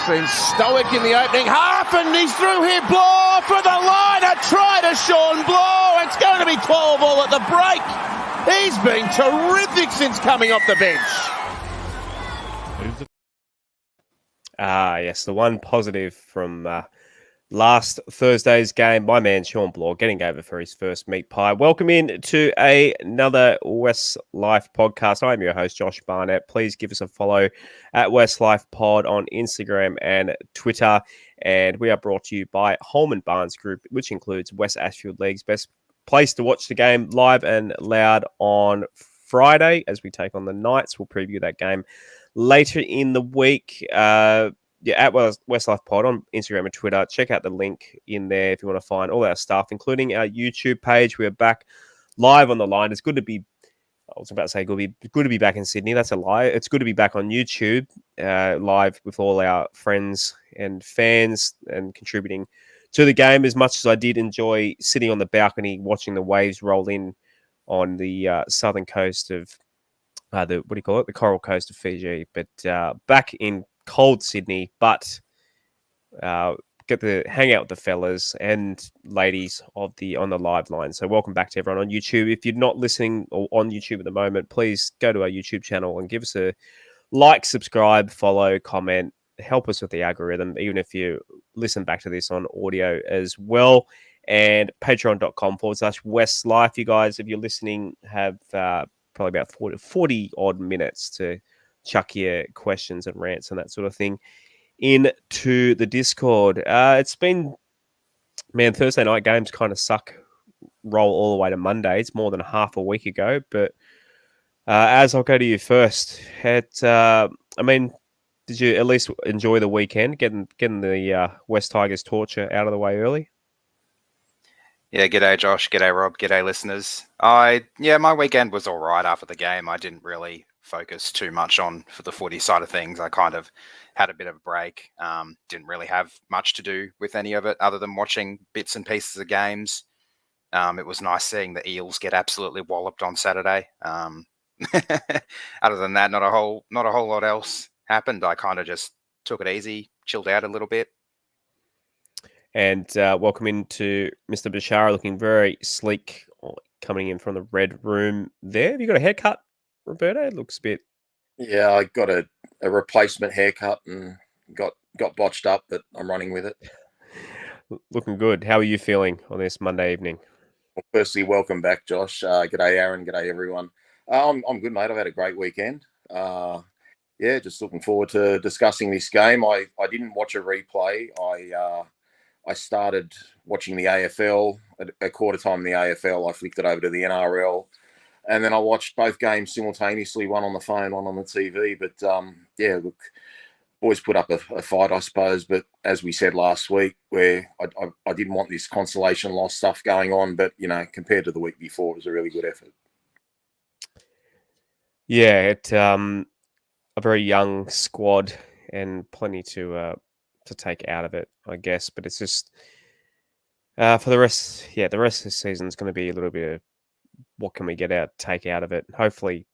Seems stoic in the opening half, and he's through here. Bloor for the line. A try to Sean Bloor. It's going to be 12 all at the break. He's been terrific since coming off the bench. Yes, the one positive from last Thursday's game, my man Sean Bloor getting over for his first meat pie. Welcome in to another WestsLife podcast. I'm your host, Josh Barnett. Please give us a follow at WestsLife Pod on Instagram and Twitter. And we are brought to you by Holman Barnes Group, which includes West Ashfield League's best place to watch the game live and loud on Friday as we take on the Knights. We'll preview that game later in the week. At WestsLife Pod on Instagram and Twitter. Check out the link in there if you want to find all our stuff, including our YouTube page. We're back live on the line. It's good to be, I was about to say good to be back in Sydney. That's a lie. It's good to be back on YouTube, live with all our friends and fans and contributing to the game. As much as I did enjoy sitting on the balcony watching the waves roll in on the southern coast of the coral coast of Fiji, but back in cold Sydney, but get to hang out with the fellas and ladies on the live line. So welcome back to everyone on YouTube. If you're not listening or on YouTube at the moment, please go to our YouTube channel and give us a like, subscribe, follow, comment, help us with the algorithm, even if you listen back to this on audio as well. And patreon.com/WestsLife. You guys, if you're listening, have probably about 40 odd minutes to chuck your questions and rants and that sort of thing into the Discord. It's been, Thursday night games kind of roll all the way to Monday. It's more than half a week ago, but as I'll go to you first, did you at least enjoy the weekend, getting the West Tigers torture out of the way early? Yeah, g'day Josh, g'day Rob, g'day listeners. My weekend was all right after the game. I didn't really focus too much on for the footy side of things. I kind of had a bit of a break. Didn't really have much to do with any of it other than watching bits and pieces of games. It was nice seeing the Eels get absolutely walloped on Saturday. Other than that, not a whole lot else happened. I kind of just took it easy, chilled out a little bit. And welcome into Mr. Bashara, looking very sleek, coming in from the red room there. Have you got a haircut, Roberto? It looks a bit... Yeah, I got a replacement haircut and got botched up, but I'm running with it. Looking good. How are you feeling on this Monday evening? Well, firstly, welcome back, Josh. G'day, Aaron. G'day, everyone. I'm good, mate. I've had a great weekend. Just looking forward to discussing this game. I didn't watch a replay. I started watching the AFL at quarter time in the AFL. I flicked it over to the NRL, and then I watched both games simultaneously, one on the phone, one on the TV. But boys put up a fight, I suppose. But as we said last week, where I didn't want this consolation loss stuff going on, but compared to the week before, it was a really good effort. Yeah, a very young squad and plenty to take out of it, I guess. But it's just for the rest of the season is going to be a little bit of what can we take out of it. Hopefully,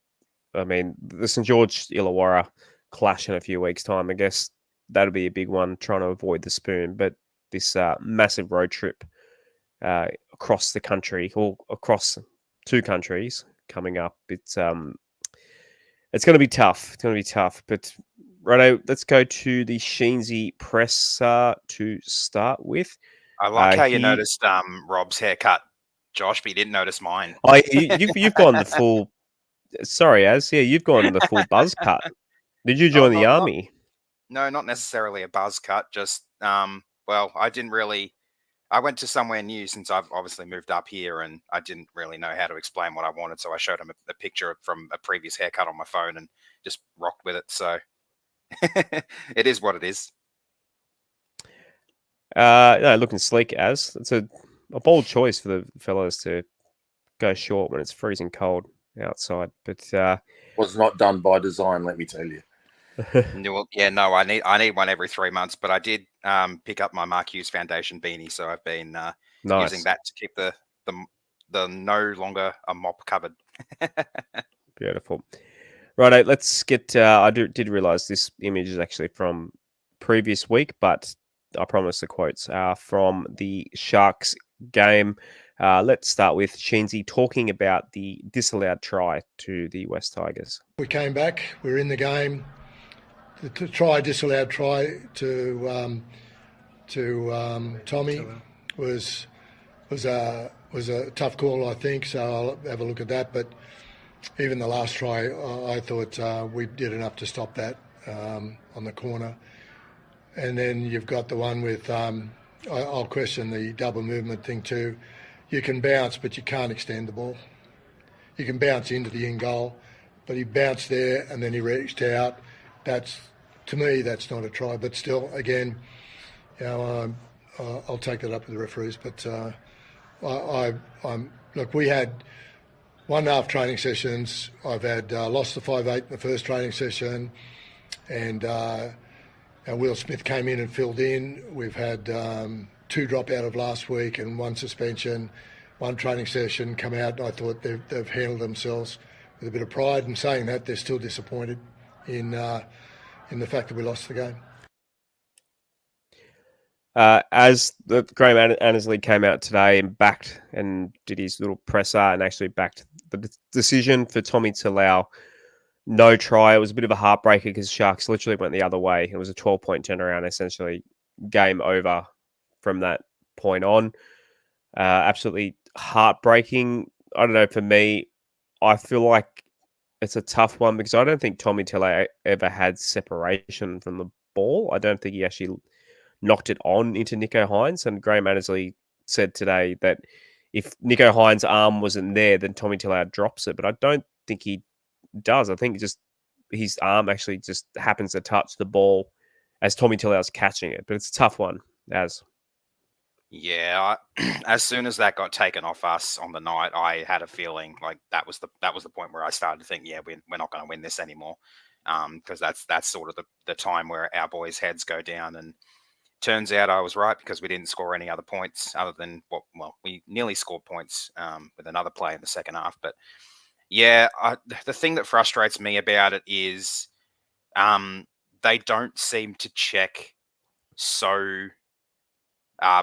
the St. George Illawarra clash in a few weeks' time. I guess that'll be a big one, trying to avoid the spoon. But this massive road trip across the country or across two countries coming up, it's going to be tough. It's going to be tough, but. Righto, let's go to the Sheensy press to start with. I like how you noticed Rob's haircut, Josh, but you didn't notice mine. You've gone the full... Sorry, you've gone the full buzz cut. Did you join the army? No, not necessarily a buzz cut. Just, I didn't really... I went to somewhere new since I've obviously moved up here, and I didn't really know how to explain what I wanted, so I showed him a picture from a previous haircut on my phone and just rocked with it, so... It is what it is. Looking sleek as. It's a bold choice for the fellows to go short when it's freezing cold outside. But was not done by design, let me tell you. I need one every 3 months, but I did pick up my Mark Hughes Foundation beanie, so I've been using that to keep the no longer a mop covered. Beautiful. Righto, let's get... I did realise this image is actually from previous week, but I promise the quotes are from the Sharks game. Let's start with Sheensy talking about the disallowed try to the West Tigers. We came back, we were in the game. The disallowed try to Tommy was a tough call, I think, so I'll have a look at that. But even the last try, I thought we did enough to stop that on the corner. And then you've got the one with, I'll question the double movement thing too. You can bounce, but you can't extend the ball. You can bounce into the in goal, but he bounced there and then he reached out. To me, that's not a try. But still, again, I'll take that up with the referees. But look, we had 1.5 training sessions. I've had lost the 5'8" in the first training session, and Will Smith came in and filled in. We've had 2 drop out of last week and 1 suspension, 1 training session come out. And I thought they've handled themselves with a bit of pride. And saying that, they're still disappointed in the fact that we lost the game. As Graham Annesley came out today and backed and did his little presser and actually backed the decision for Tommy to allow no try, it was a bit of a heartbreaker because Sharks literally went the other way. It was a 12-point turnaround, essentially game over from that point on. Absolutely heartbreaking. I don't know, for me, I feel like it's a tough one because I don't think Tommy Tele ever had separation from the ball. I don't think he actually knocked it on into Nicho Hynes. And Graham Annesley said today that if Nicho Hynes' arm wasn't there, then Tommy Tele drops it. But I don't think he does. I think just his arm actually just happens to touch the ball as Tommy Tele's catching it. But it's a tough one, as. Yeah, as soon as that got taken off us on the night, I had a feeling like that was the point where I started to think, yeah, we're not going to win this anymore, because that's sort of the time where our boys' heads go down. And turns out I was right because we didn't score any other points other than we nearly scored points with another play in the second half. But yeah, the thing that frustrates me about it is they don't seem to check so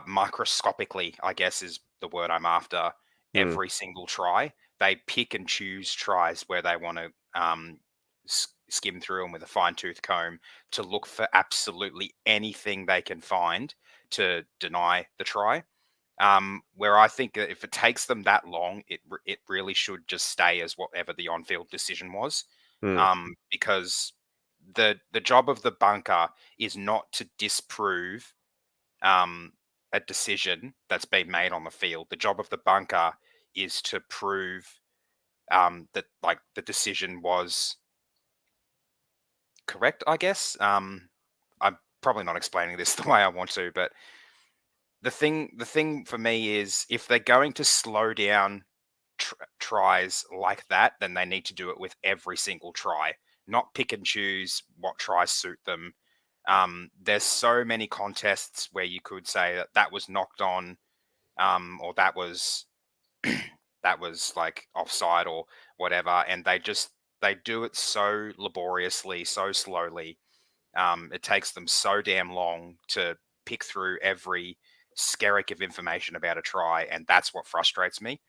microscopically, I guess is the word I'm after, every single try. They pick and choose tries where they want to skim through them with a fine-tooth comb to look for absolutely anything they can find to deny the try. Where I think that if it takes them that long, it really should just stay as whatever the on-field decision was. Because the job of the bunker is not to disprove a decision that's been made on the field. The job of the bunker is to prove that like the decision was correct, I guess. I'm probably not explaining this the way I want to, but the thing for me is if they're going to slow down tries like that, then they need to do it with every single try, not pick and choose what tries suit them. There's so many contests where you could say that was knocked on, or that was like offside or whatever, and they do it so laboriously, so slowly. It takes them so damn long to pick through every skerrick of information about a try, and that's what frustrates me.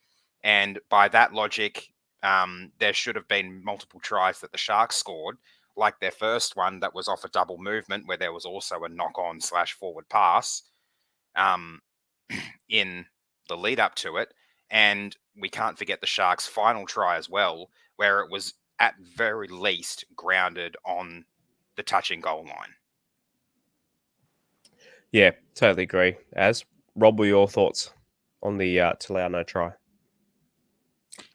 And by that logic, there should have been multiple tries that the Sharks scored, like their first one that was off a double movement where there was also a knock-on / forward pass in the lead up to it. And we can't forget the Sharks' final try as well, where it was at very least grounded on the touching goal line. Yeah, totally agree. As Rob, were your thoughts on the Talau no try?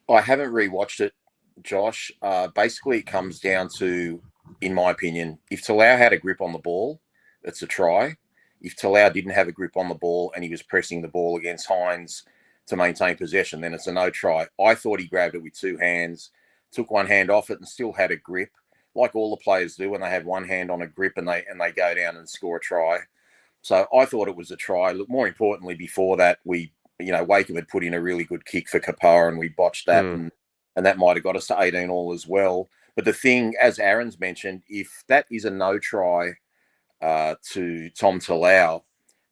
I haven't rewatched it, Josh. Basically, it comes down to, in my opinion, if Talau had a grip on the ball, it's a try. If Talau didn't have a grip on the ball and he was pressing the ball against Hynes to maintain possession, then it's a no try. I thought he grabbed it with 2 hands, took one hand off it and still had a grip, like all the players do when they have one hand on a grip and they go down and score a try. So I thought it was a try. Look, more importantly, before that, Wakeham had put in a really good kick for Kapoa and we botched that, and that might have got us to 18 all as well. But the thing, as Aaron's mentioned, if that is a no try, to Tom Talau,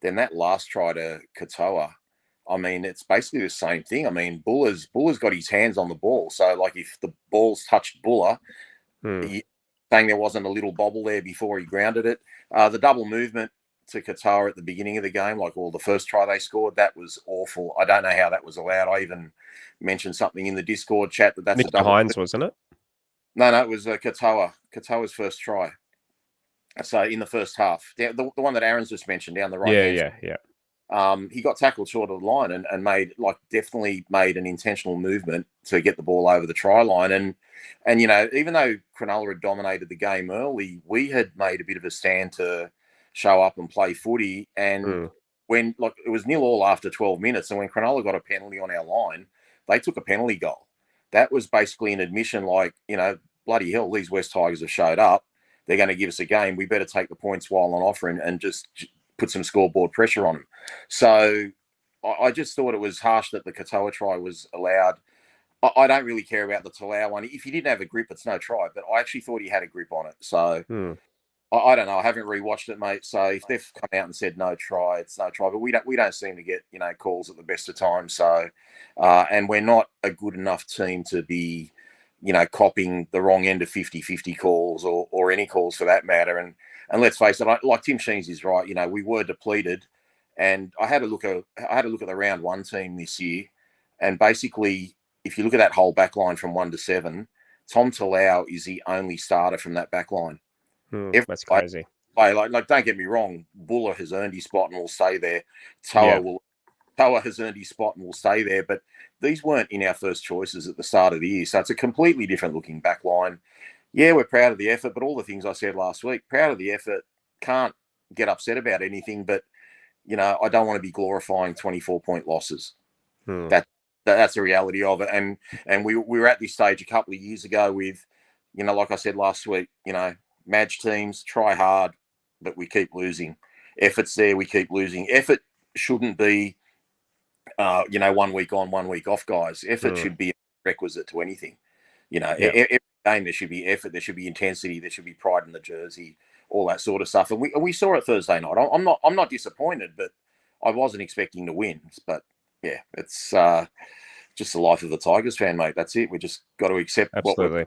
then that last try to Katoa, I mean, it's basically the same thing. I mean, Buller's got his hands on the ball. So, like, if the ball's touched Buller, saying there wasn't a little bobble there before he grounded it. The double movement to Qatar at the beginning of the game, like the first try they scored, that was awful. I don't know how that was allowed. I even mentioned something in the Discord chat that's Nick a double. Hines, wasn't it? No, it was Katoa's first try. So in the first half, the one that Aaron's just mentioned down the right. Yeah. He got tackled short of the line and definitely made an intentional movement to get the ball over the try line. And even though Cronulla had dominated the game early, we had made a bit of a stand to show up and play footy. And when it was 0-0 after 12 minutes, and when Cronulla got a penalty on our line, they took a penalty goal. That was basically an admission, bloody hell, these West Tigers have showed up. They're going to give us a game. We better take the points while on offer and just put some scoreboard pressure on them. So I just thought it was harsh that the Katoa try was allowed. I don't really care about the Talau one. If he didn't have a grip, it's no try. But I actually thought he had a grip on it. So I don't know. I haven't rewatched it, mate. So if they've come out and said no try, it's no try. But we don't seem to get calls at the best of times. So and we're not a good enough team to be copying the wrong end of 50-50 calls or any calls for that matter. And let's face it, like Tim Sheens is right. We were depleted, and I had a look at the round one team this year, and basically, if you look at that whole back line from 1 to 7, Tom Talau is the only starter from that back line. That's crazy. Like, don't get me wrong, Buller has earned his spot and will stay there. Toa has earned his spot and will stay there, but these weren't in our first choices at the start of the year. So it's a completely different looking back line. Yeah, we're proud of the effort, but all the things I said last week, proud of the effort, can't get upset about anything, but, I don't want to be glorifying 24-point losses. That's the reality of it. And we were at this stage a couple of years ago with, like I said last week, Madge teams try hard, but we keep losing. Effort's there, we keep losing. Effort shouldn't be, 1 week on, 1 week off, guys. Effort should be a requisite to anything. Every game there should be effort, there should be intensity, there should be pride in the jersey, all that sort of stuff. And we saw it Thursday night. I'm not disappointed, but I wasn't expecting to win. But yeah, it's just the life of the Tigers fan, mate. That's it. We just got to accept. Absolutely.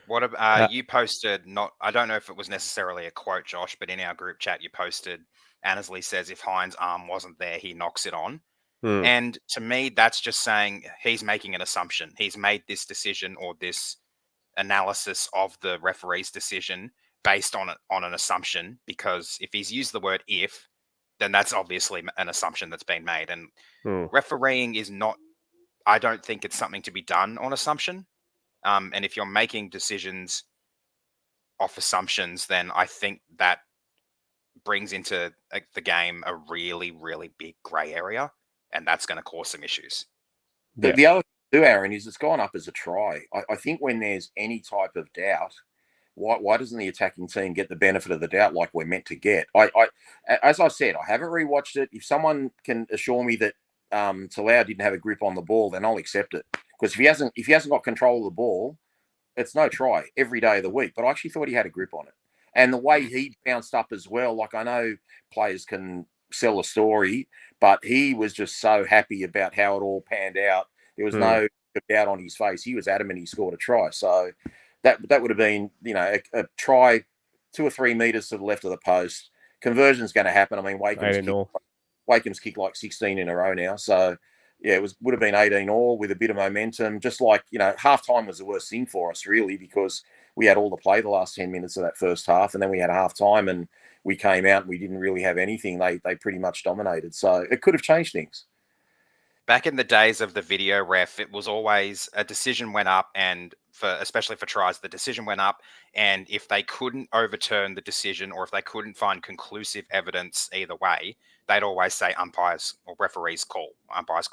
What you posted? I don't know if it was necessarily a quote, Josh, but in our group chat, you posted. Annesley says if Hines' arm wasn't there, he knocks it on. And to me, that's just saying he's making an assumption. He's made this decision or this analysis of the referee's decision based on an assumption, because if he's used the word if, then that's obviously an assumption that's been made. And refereeing is not, I don't think it's something to be done on assumption. And if you're making decisions off assumptions, then I think that brings into the game a really, really big grey area, and that's going to cause some issues. The other thing too, Aaron, is it's gone up as a try. I think when there's any type of doubt, why doesn't the attacking team get the benefit of the doubt like we're meant to get? As I said, I haven't rewatched it. If someone can assure me that Talau didn't have a grip on the ball, then I'll accept it. Because if he hasn't got control of the ball, it's no try every day of the week. But I actually thought he had a grip on it. And the way he bounced up as well, like I know players can sell a story, but he was just so happy about how it all panned out. There was no doubt on his face. He was adamant he scored a try. So that would have been, a try 2 or 3 meters to the left of the post. Conversion's going to happen. I mean, Wakeham's kicked like 16 in a row now. So, yeah, would have been 18-all with a bit of momentum. Just like, halftime was the worst thing for us, really, because we had all the play the last 10 minutes of that first half, and then we had a halftime and we came out and we didn't really have anything. They pretty much dominated. So it could have changed things. Back in the days of the video ref, it was always a decision went up, and especially for tries, the decision went up, and if they couldn't overturn the decision or if they couldn't find conclusive evidence either way, they'd always say umpires or referees call,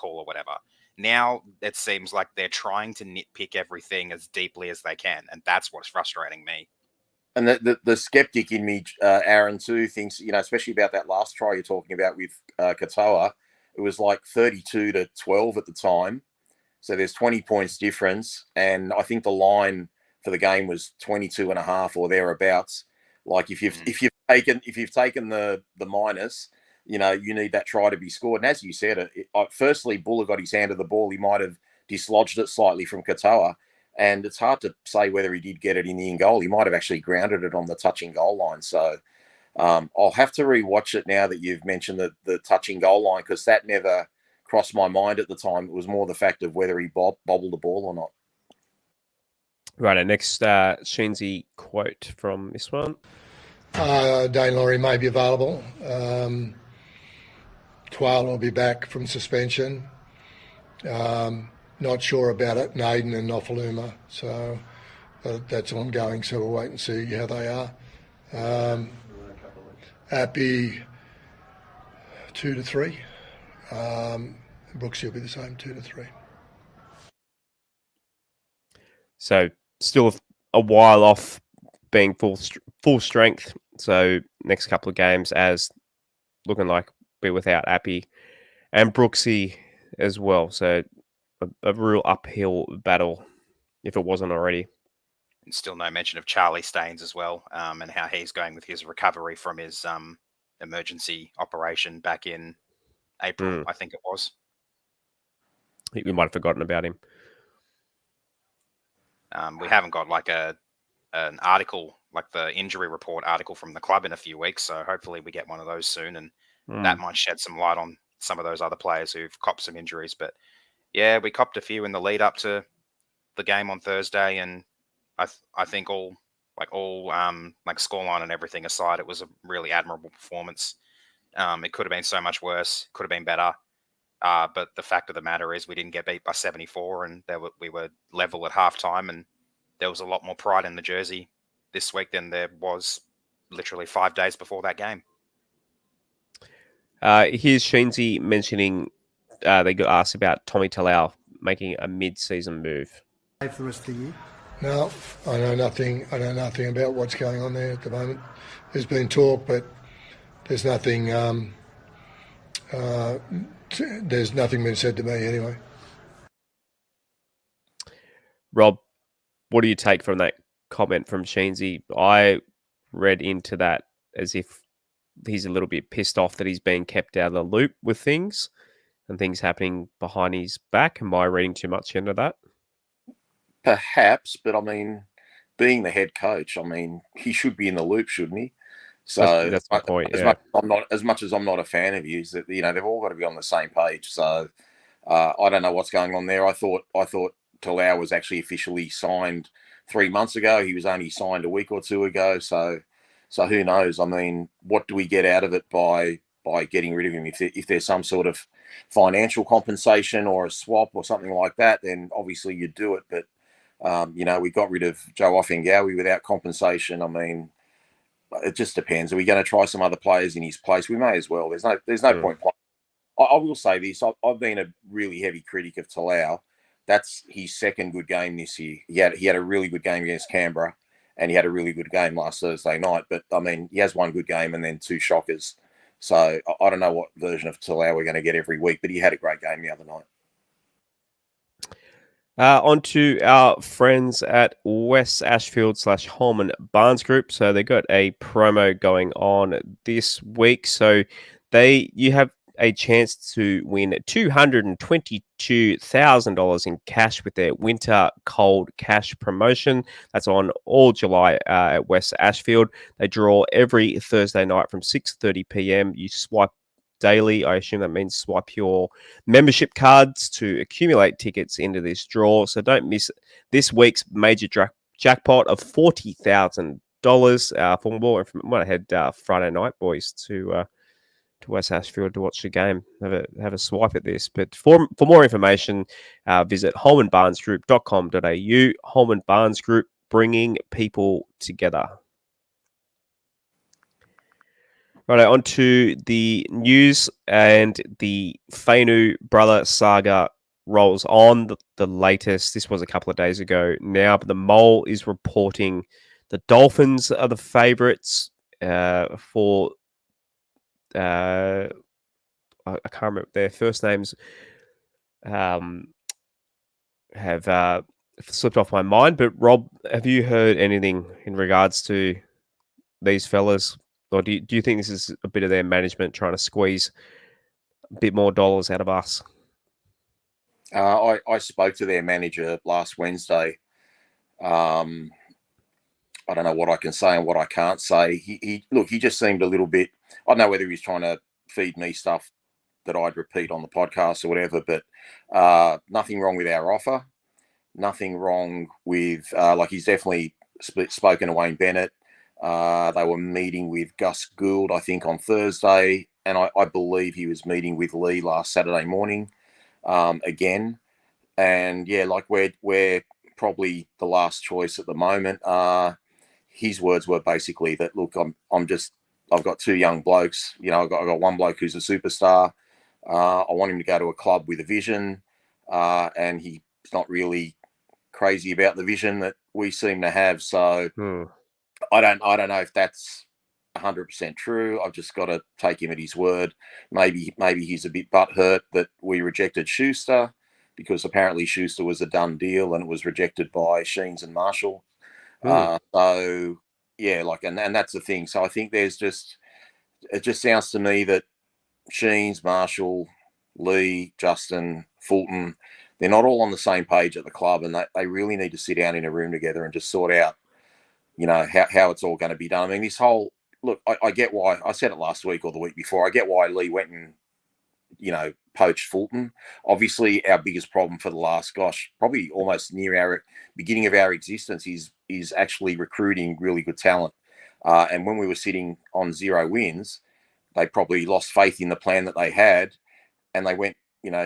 or whatever. Now it seems like they're trying to nitpick everything as deeply as they can, and that's what's frustrating me. And the skeptic in me, Aaron, too, thinks, especially about that last try you're talking about with Katoa, it was like 32-12 at the time. So there's 20 points difference. And I think the line for the game was 22.5 or thereabouts. Like if you've taken the minus, you need that try to be scored. And as you said, firstly, Buller got his hand to the ball. He might have dislodged it slightly from Katoa, and it's hard to say whether he did get it in the in goal. He might have actually grounded it on the touching goal line. So I'll have to rewatch it now that you've mentioned the touching goal line, because that never crossed my mind at the time. It was more the fact of whether he bobbled the ball or not. Right, next Sheensy quote from this one. Dane Laurie may be available. Twal will be back from suspension. Not sure about it, Naden and Nofaluma. So that's ongoing, so we'll wait and see how they are. Appy 2 to 3. Brooksy will be the same, 2 to 3. So still a while off being full strength. So next couple of games as looking like be without Appy and Brooksy as well. So a real uphill battle if it wasn't already. And still no mention of Charlie Staines as well, and how he's going with his recovery from his emergency operation back in April, I think it was. We might have forgotten about him. We haven't got like an article, like the injury report article from the club in a few weeks, so hopefully we get one of those soon, and that might shed some light on some of those other players who've copped some injuries. But yeah, we copped a few in the lead up to the game on Thursday, and I think all scoreline and everything aside, it was a really admirable performance. It could have been so much worse, could have been better. But the fact of the matter is we didn't get beat by 74, and we were level at halftime, and there was a lot more pride in the jersey this week than there was literally 5 days before that game. Here's Sheensy mentioning they got asked about Tommy Talau making a mid-season move. For the rest of the year? No, I know nothing. I know nothing about what's going on there at the moment. There's been talk, but there's nothing. There's nothing been said to me anyway. Rob, what do you take from that comment from Sheensy? I read into that as if he's a little bit pissed off that he's being kept out of the loop with things and things happening behind his back. Am I reading too much into that? Perhaps, but I mean, being the head coach, I mean, he should be in the loop, shouldn't he? So that's my point. As much as I'm not a fan of his, that they've all got to be on the same page. So I don't know what's going on there. I thought Talau was actually officially signed 3 months ago. He was only signed a week or two ago. So who knows? I mean, what do we get out of it by getting rid of him? If there's some sort of financial compensation or a swap or something like that, then obviously you'd do it. But we got rid of Joe Offengawi without compensation. I mean, it just depends. Are we going to try some other players in his place? We may as well. There's no point playing. I will say this. I've been a really heavy critic of Talau. That's his second good game this year. He had a really good game against Canberra, and he had a really good game last Thursday night. But, I mean, he has one good game and then 2 shockers. So I don't know what version of Talau we're going to get every week, but he had a great game the other night. On to our friends at West Ashfield / Holman Barnes Group. So they got a promo going on this week. So you have a chance to win $222,000 in cash with their winter cold cash promotion. That's on all July at West Ashfield. They draw every Thursday night from 6:30 p.m. You swipe daily. I assume that means swipe your membership cards to accumulate tickets into this draw. So don't miss this week's major jackpot of $40,000. For more information, I head Friday night, boys, to West Ashfield to watch the game. Have a swipe at this. But for more information, visit holmanbarnesgroup.com.au. Holman Barnes Group, bringing people together. Right, on to the news, and the Fainu brother saga rolls on. The latest, this was a couple of days ago now, but the Mole is reporting the Dolphins are the favourites for, I can't remember their first names, have slipped off my mind. But Rob, have you heard anything in regards to these fellas, or do you think this is a bit of their management trying to squeeze a bit more dollars out of us? I spoke to their manager last Wednesday. I don't know what I can say and what I can't say. He just seemed a little bit. I don't know whether he's trying to feed me stuff that I'd repeat on the podcast or whatever, but nothing wrong with our offer. Nothing wrong with he's definitely spoken to Wayne Bennett. They were meeting with Gus Gould, I think, on Thursday, and I believe he was meeting with Lee last Saturday morning again. And yeah, like we're probably the last choice at the moment. His words were basically that, look, I've got two young blokes. You know, I've got one bloke who's a superstar. I want him to go to a club with a vision, and he's not really crazy about the vision that we seem to have. So I don't know if that's 100% true. I've just got to take him at his word. Maybe he's a bit butthurt that we rejected Schuster, because apparently Schuster was a done deal and it was rejected by Sheens and Marshall. So yeah, and that's the thing. So I think it just sounds to me that Sheens, Marshall, Lee, Justin, Fulton, they're not all on the same page at the club, and they really need to sit down in a room together and just sort out, how it's all going to be done. I mean, this whole look, I get why. I said it last week or the week before. I get why Lee went and poached Fulton. Obviously, our biggest problem for the last, probably almost near our beginning of our existence is actually recruiting really good talent. And when we were sitting on 0 wins, they probably lost faith in the plan that they had, and they went,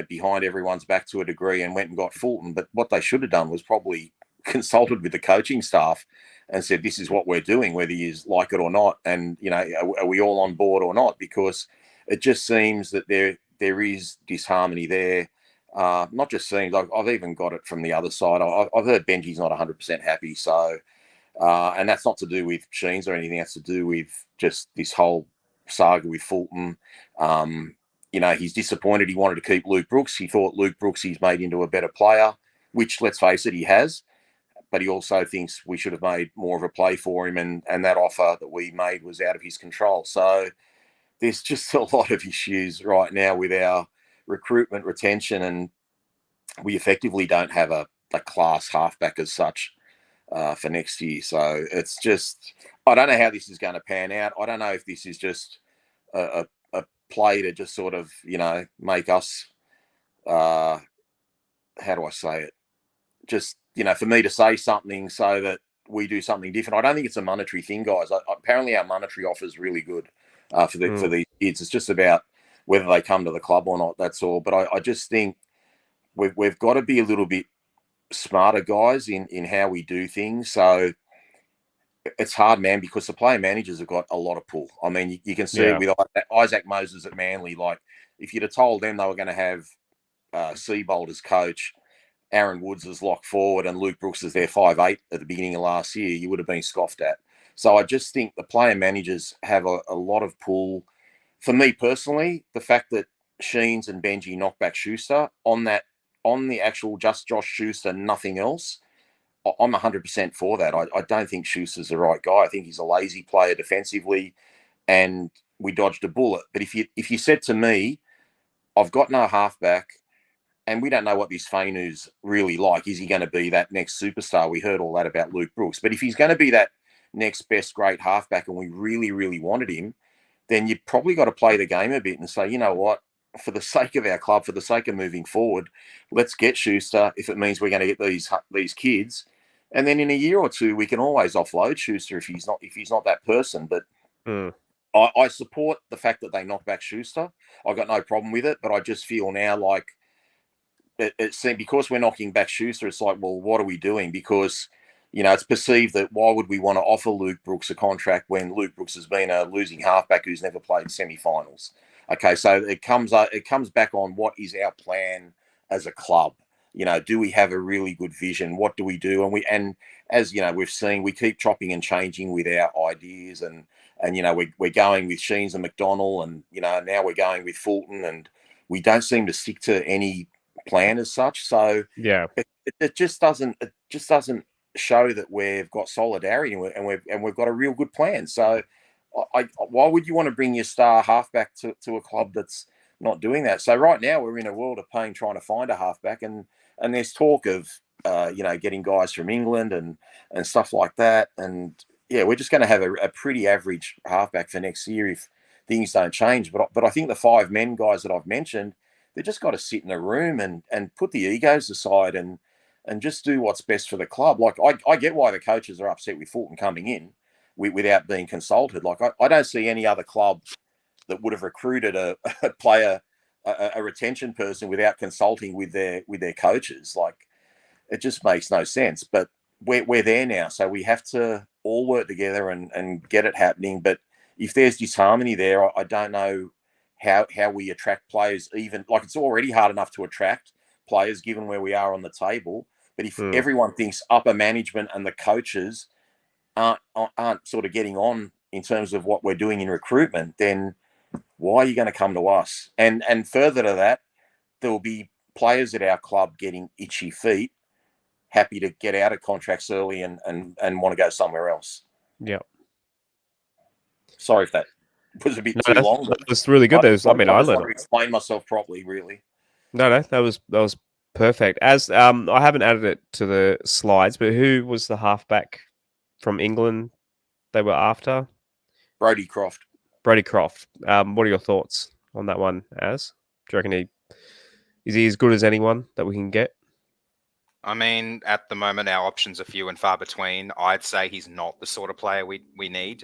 behind everyone's back to a degree and went and got Fulton. But what they should have done was probably consulted with the coaching staff and said, this is what we're doing, whether you like it or not. And, are we all on board or not? Because it just seems that there is disharmony there. Not just seems, I've even got it from the other side. I've heard Benji's not 100% happy. So, and that's not to do with Sheens or anything. That's to do with just this whole saga with Fulton. He's disappointed. He wanted to keep Luke Brooks. He thought Luke Brooks he's made into a better player, which, let's face it, he has. But he also thinks we should have made more of a play for him, and that offer that we made was out of his control. So there's just a lot of issues right now with our recruitment, retention, and we effectively don't have a class halfback as such for next year. So it's just, I don't know how this is going to pan out. I don't know if this is just a play to just sort of, make us, how do I say it? Just, for me to say something so that we do something different. I don't think it's a monetary thing, guys. Apparently our monetary offer is really good for these kids. It's just about whether they come to the club or not. That's all. But I just think we've got to be a little bit smarter, guys, in how we do things. So it's hard, man, because the player managers have got a lot of pull. I mean, you can see it with Isaac Moses at Manly. Like, if you'd have told them they were going to have Seabold as coach, Aaron Woods as lock forward, and Luke Brooks as their 5'8" at the beginning of last year, you would have been scoffed at. So I just think the player managers have a lot of pull. For me personally, the fact that Sheens and Benji knocked back Schuster on the actual just Josh Schuster, nothing else, I'm 100% for that. I don't think Schuster's the right guy. I think he's a lazy player defensively, and we dodged a bullet. But if you said to me, I've got no halfback, and we don't know what this Fainu's really like. Is he going to be that next superstar? We heard all that about Luke Brooks. But if he's going to be that next best great halfback and we really, really wanted him, then you've probably got to play the game a bit and say, you know what, for the sake of our club, for the sake of moving forward, let's get Schuster if it means we're going to get these kids. And then in a year or two, we can always offload Schuster if he's not that person. But I support the fact that they knocked back Schuster. I've got no problem with it, but I just feel now like it seems because we're knocking back Schuster, it's like, well, what are we doing? Because, it's perceived that why would we want to offer Luke Brooks a contract when Luke Brooks has been a losing halfback who's never played semi-finals? Okay, so it comes back on what is our plan as a club. Do we have a really good vision? What do we do? And as we've seen, we keep chopping and changing with our ideas, and we're going with Sheens and McDonnell, and now we're going with Fulton, and we don't seem to stick to any plan as such. So yeah, it just doesn't show that we've got solidarity and we've got a real good plan. So, why would you want to bring your star halfback to a club that's not doing that? So right now we're in a world of pain trying to find a halfback, and there's talk of getting guys from England and stuff like that. And yeah, we're just going to have a pretty average halfback for next year if things don't change. But I think the 5 men guys that I've mentioned, they just got to sit in a room and put the egos aside and just do what's best for the club. Like I get why the coaches are upset with Fulton coming in without being consulted. Like I don't see any other club that would have recruited a player, a retention person without consulting with their coaches. Like it just makes no sense. But we're there now, so we have to all work together and get it happening. But if there's disharmony there, I don't know how we attract players. Even like it's already hard enough to attract players given where we are on the table. But if everyone thinks upper management and the coaches aren't sort of getting on in terms of what we're doing in recruitment, then why are you going to come to us? And further to that, there will be players at our club getting itchy feet, happy to get out of contracts early and want to go somewhere else. Yeah. Sorry if that was a bit too long. That was really good. I learned to explain myself properly, really. No, that was perfect. As I haven't added it to the slides, but who was the halfback from England they were after? Brodie Croft. What are your thoughts on that one, Az? Do you reckon is he as good as anyone that we can get? I mean, at the moment, our options are few and far between. I'd say he's not the sort of player we need.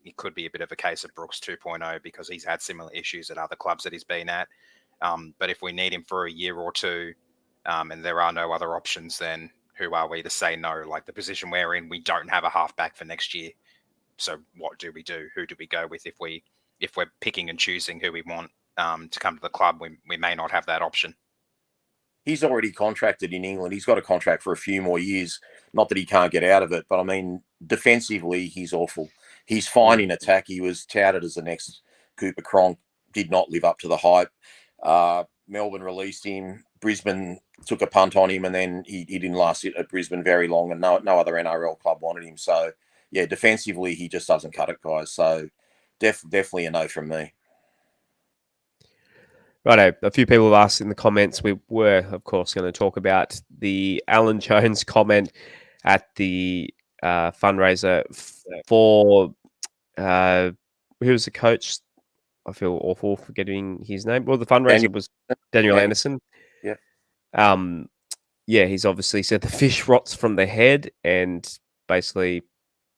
It could be a bit of a case of Brooks 2.0 because he's had similar issues at other clubs that he's been at. But if we need him for a year or two and there are no other options, then who are we to say no? Like the position we're in, we don't have a halfback for next year. So what do we do? Who do we go with if we're picking and choosing who we want to come to the club? We may not have that option. He's already contracted in England. He's got a contract for a few more years. Not that he can't get out of it, but I mean, defensively, he's awful. He's fine in attack. He was touted as the next Cooper Cronk, did not live up to the hype. Melbourne released him. Brisbane took a punt on him, and then he didn't last at Brisbane very long, and no other NRL club wanted him. So, yeah, defensively, he just doesn't cut it, guys. So, definitely a no from me. Righto, a few people have asked in the comments. We were, of course, going to talk about the Alan Jones comment at the fundraiser for who was the coach? I feel awful forgetting his name. Well, the fundraiser was Daniel Anderson. Yeah. Yeah, he's obviously said the fish rots from the head, and basically,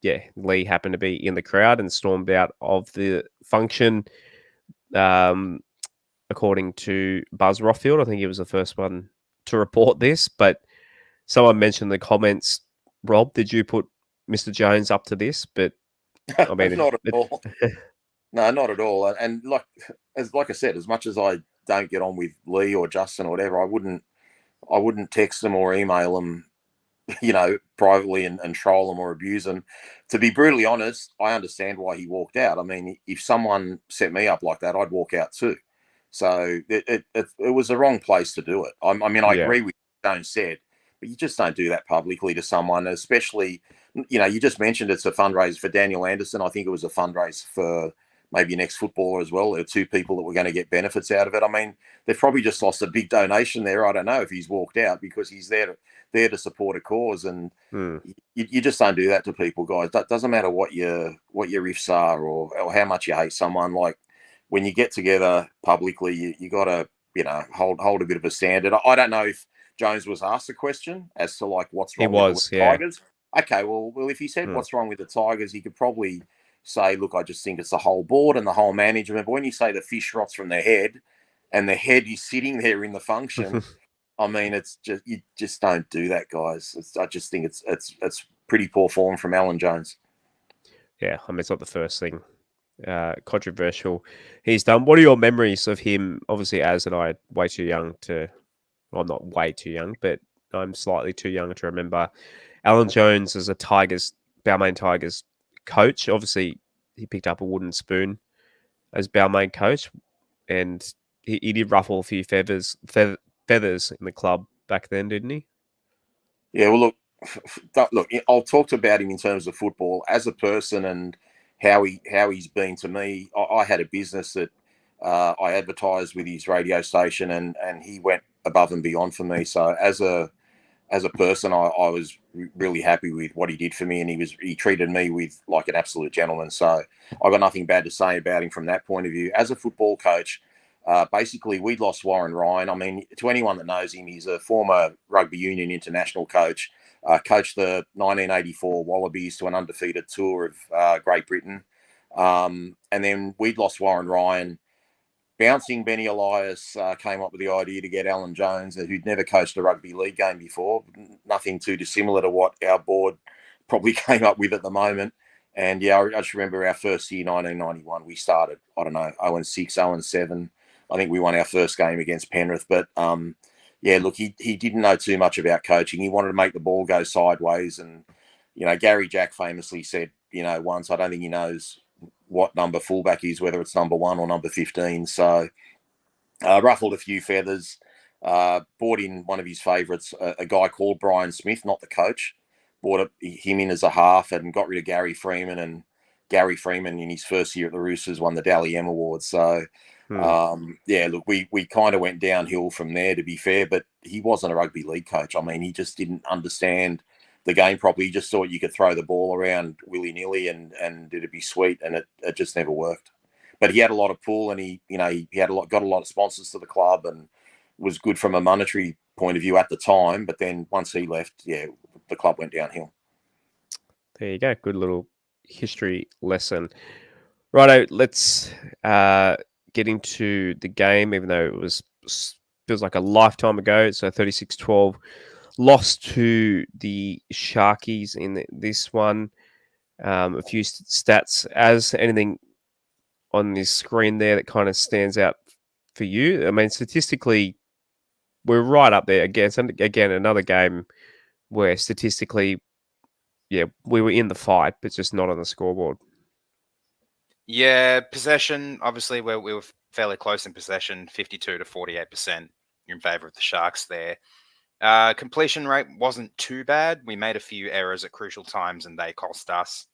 yeah, Lee happened to be in the crowd and stormed out of the function. According to Buzz Rothfield, I think he was the first one to report this, but someone mentioned in the comments, Rob, did you put Mr. Jones up to this? But I mean, not at all. No, not at all. And like I said, as much as I don't get on with Lee or Justin or whatever, I wouldn't text them or email them, privately and troll them or abuse them. To be brutally honest, I understand why he walked out. I mean, if someone set me up like that, I'd walk out too. So it was the wrong place to do it. I agree with what Jones said, but you just don't do that publicly to someone, especially, you just mentioned it's a fundraiser for Daniel Anderson. I think it was a fundraiser for maybe an ex-footballer as well. There are 2 people that were going to get benefits out of it. I mean, they've probably just lost a big donation there. I don't know if he's walked out because he's there to support a cause, and you just don't do that to people, guys. That doesn't matter what your riffs are or how much you hate someone. Like, when you get together publicly, you got to, hold a bit of a standard. I don't know if Jones was asked a question as to like what's wrong with the Tigers. Okay, well, if he said what's wrong with the Tigers, he could probably say, look, I just think it's the whole board and the whole management. But when you say the fish rots from their head and the head is sitting there in the function, I mean, it's just, you just don't do that, guys. I just think it's pretty poor form from Alan Jones. Yeah, I mean, it's not the first thing controversial he's done. What are your memories of him? Obviously, Az and I are way too young to, well, I'm not way too young, but I'm slightly too young to remember Alan Jones as a Balmain Tigers coach. Obviously, he picked up a wooden spoon as Balmain coach, and he did ruffle a few feathers in the club back then, didn't he? Yeah, well, look, look, I'll talk about him in terms of football as a person and how he's been to me. I had a business that I advertised with his radio station, and he went above and beyond for me. So as a person, I was really happy with what he did for me, and he treated me with like an absolute gentleman. So I got nothing bad to say about him from that point of view. As a football coach, basically we'd lost Warren Ryan. I mean, to anyone that knows him, he's a former rugby union international coach. Coached the 1984 Wallabies to an undefeated tour of Great Britain. And then we'd lost Warren Ryan. Bouncing Benny Elias came up with the idea to get Alan Jones, who'd never coached a rugby league game before. Nothing too dissimilar to what our board probably came up with at the moment. And yeah, I just remember our first year, 1991, we started, 0-6, 0-7. I think we won our first game against Penrith. But yeah, look, he didn't know too much about coaching. He wanted to make the ball go sideways. And, Gary Jack famously said, once, I don't think he knows what number fullback is, whether it's number 1 or number 15. So ruffled a few feathers, brought in one of his favourites, a guy called Brian Smith, not the coach, brought him in as a half and got rid of Gary Freeman. And Gary Freeman in his first year at the Roosters won the Dally M Award. So yeah, look, we kind of went downhill from there, to be fair, but he wasn't a rugby league coach. I mean, he just didn't understand the game properly. He just thought you could throw the ball around willy-nilly and it'd be sweet, and it just never worked. But he had a lot of pull, and he got a lot of sponsors to the club, and was good from a monetary point of view at the time. But then once he left, yeah, the club went downhill. There you go. Good little history lesson. Righto, let's get into the game, even though it feels like a lifetime ago. So 36-12, lost to the Sharkies in this one. A few stats. As anything on this screen there that kind of stands out for you? I mean, statistically, we're right up there again, another game where statistically, yeah, we were in the fight, but just not on the scoreboard. Yeah, possession, obviously, we were fairly close in possession, 52 to 48% in favour of the Sharks there. Completion rate wasn't too bad. We made a few errors at crucial times, and they cost us,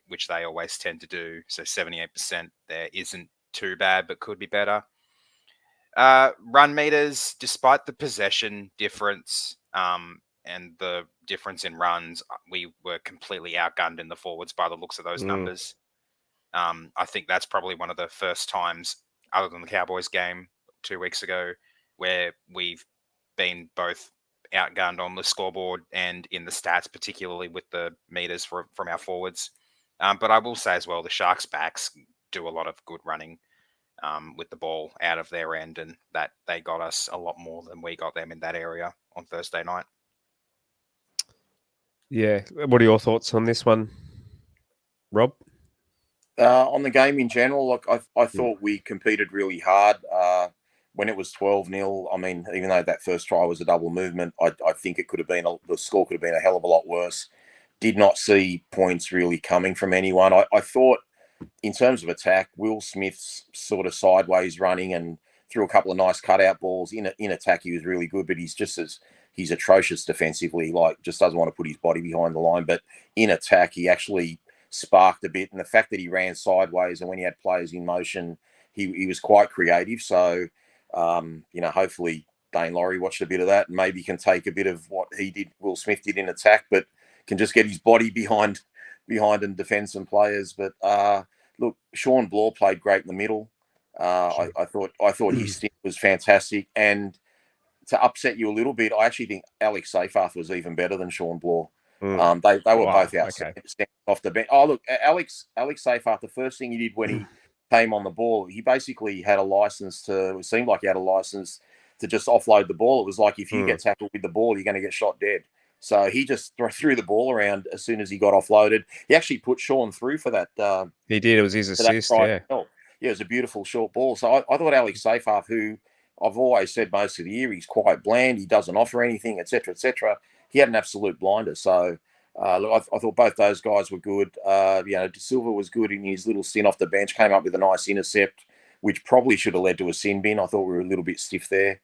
which they always tend to do. So 78% there isn't too bad, but could be better. Run meters, despite the possession difference and the difference in runs, we were completely outgunned in the forwards by the looks of those numbers. I think that's probably one of the first times, other than the Cowboys game 2 weeks ago, where we've been both outgunned on the scoreboard and in the stats, particularly with the meters from our forwards. But I will say as well, the Sharks' backs do a lot of good running with the ball out of their end, and that they got us a lot more than we got them in that area on Thursday night. Yeah. What are your thoughts on this one, Rob? On the game in general, look, I thought we competed really hard. When it was 12-0, I mean, even though that first try was a double movement, I think it could have been, the score could have been a hell of a lot worse. Did not see points really coming from anyone. I thought, in terms of attack, Will Smith's sort of sideways running and threw a couple of nice cutout balls. In attack, he was really good, but he's atrocious defensively, like just doesn't want to put his body behind the line. But in attack, he actually sparked a bit. And the fact that he ran sideways and when he had players in motion, he was quite creative. So, hopefully Dane Laurie watched a bit of that and maybe can take a bit of what Will Smith did in attack, but can just get his body behind and defend some players. But look, Sean Bloor played great in the middle. I thought his stint was fantastic. And to upset you a little bit, I actually think Alex Seyfarth was even better than Sean Bloor. They were both out off the bench. Oh, look, Alex Seyfarth, the first thing he did when he came on the ball, he basically had a license it seemed like he had a license to just offload the ball. It was like, if you get tackled with the ball, you're going to get shot dead. So he just threw the ball around as soon as he got offloaded. He actually put Sean through for that. He did. It was his assist, yeah. Yeah, it was a beautiful short ball. So I thought Alex Seyfarth, who I've always said most of the year, he's quite bland, he doesn't offer anything, etc., etc. He had an absolute blinder. So look, I thought both those guys were good. De Silva was good in his little stint off the bench, came up with a nice intercept, which probably should have led to a sin bin. I thought we were a little bit stiff there.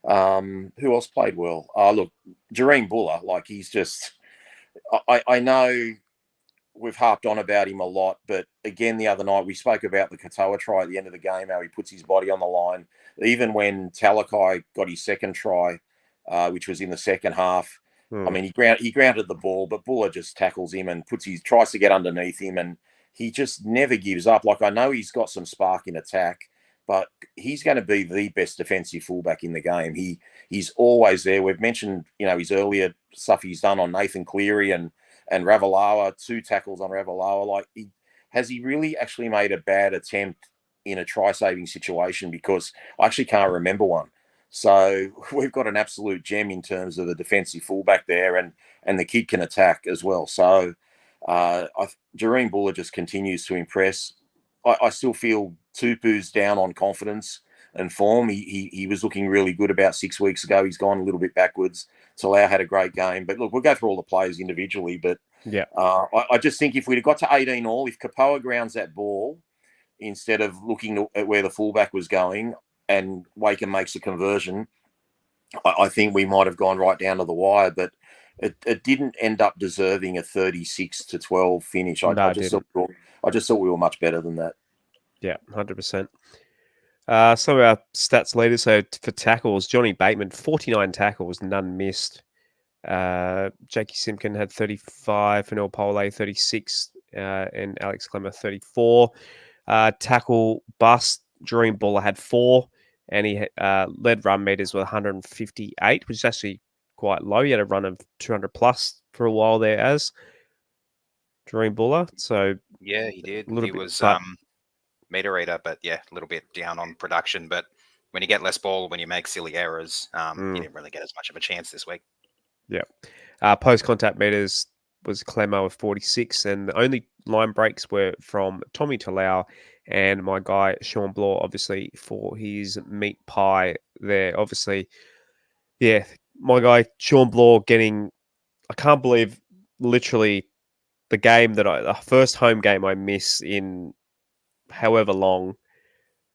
Who else played well? Look, Jareen Buller, like he's just. I know we've harped on about him a lot, but again, the other night we spoke about the Katoa try at the end of the game, how he puts his body on the line. Even when Talakai got his second try, which was in the second half, I mean, he grounded the ball, but Buller just tackles him and tries to get underneath him, and he just never gives up. Like, I know he's got some spark in attack, but he's going to be the best defensive fullback in the game. He's always there. We've mentioned, his earlier stuff he's done on Nathan Cleary and Ravalawa, 2 tackles on Ravalawa. Like, has he really actually made a bad attempt in a try-saving situation? Because I actually can't remember one. So we've got an absolute gem in terms of the defensive fullback there, and the kid can attack as well. So Jareen Buller just continues to impress. I still feel Tupu's down on confidence and form. He was looking really good about 6 weeks ago. He's gone a little bit backwards. Talau had a great game. But look, we'll go through all the players individually. But yeah, I just think if we'd have got to 18 all, if Kapoa grounds that ball instead of looking at where the fullback was going and Wakem makes a conversion, I think we might have gone right down to the wire. But it didn't end up deserving a 36-12 finish. I just thought we were much better than that. Yeah, 100%. Some of our stats leaders, so for tackles, Johnny Bateman, 49 tackles, none missed. Jakey Simpkin had 35, Fanel Pole 36, and Alex Clemmer 34. Tackle bust, Jareen Buller had 4, and he led run meters with 158, which is actually quite low. He had a run of 200 plus for a while there as Jareen Buller. So yeah, he did. He was meter eater, but yeah, a little bit down on production. But when you get less ball, when you make silly errors, you didn't really get as much of a chance this week. Yeah. Post-contact meters was Clemo with 46, and the only line breaks were from Tommy Talau and my guy Sean Bloor, obviously, for his meat pie there. Obviously, yeah, my guy Sean Bloor getting, I can't believe literally the first home game I miss in however long,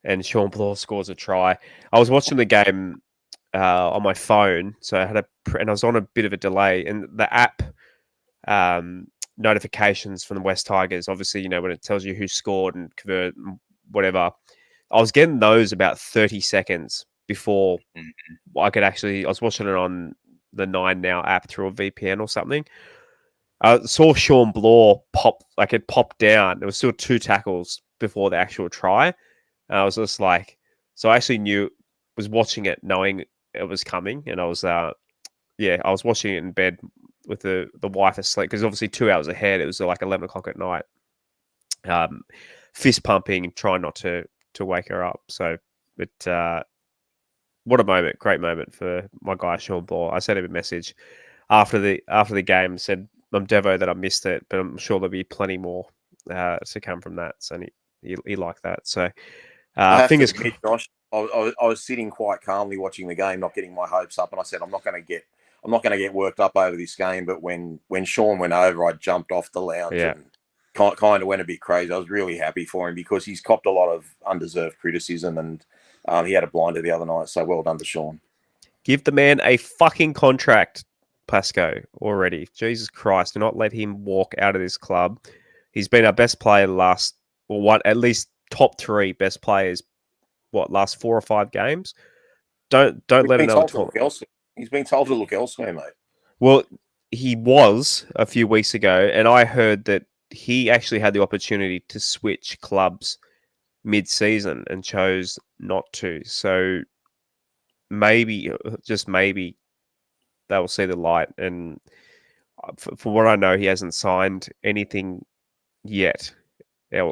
and Sean Bloor scores a try. I was watching the game on my phone, so and I was on a bit of a delay, and the app notifications from the West Tigers, obviously, when it tells you who scored and convert and whatever, I was getting those about 30 seconds before I was watching it on the 9 Now app through a VPN or something. I saw Sean Bloor it popped down. There was still 2 tackles before the actual try. And I was just like, so I actually was watching it knowing it was coming. And I was, I was watching it in bed with the wife asleep, because obviously 2 hours ahead, it was like 11 o'clock at night. Fist pumping and trying not to wake her up. So, but what a moment. Great moment for my guy, Sean Bloor. I sent him a message after the game, said, I'm devo that I missed it, but I'm sure there'll be plenty more to come from that. So he liked that. So fingers crossed. Josh, I was sitting quite calmly watching the game, not getting my hopes up, and I said I'm not going to get worked up over this game. But when Sean went over, I jumped off the lounge and kind of went a bit crazy. I was really happy for him because he's copped a lot of undeserved criticism, and he had a blinder the other night. So well done to Sean. Give the man a fucking contract, Pascoe, already. Jesus Christ, do not let him walk out of this club. He's been our best player at least top 3 best players, last 4 or 5 games? Don't let another talk. He's been told to look elsewhere, mate. Well, he was a few weeks ago, and I heard that he actually had the opportunity to switch clubs mid-season and chose not to. So maybe, just maybe, they will see the light. And for what I know, he hasn't signed anything yet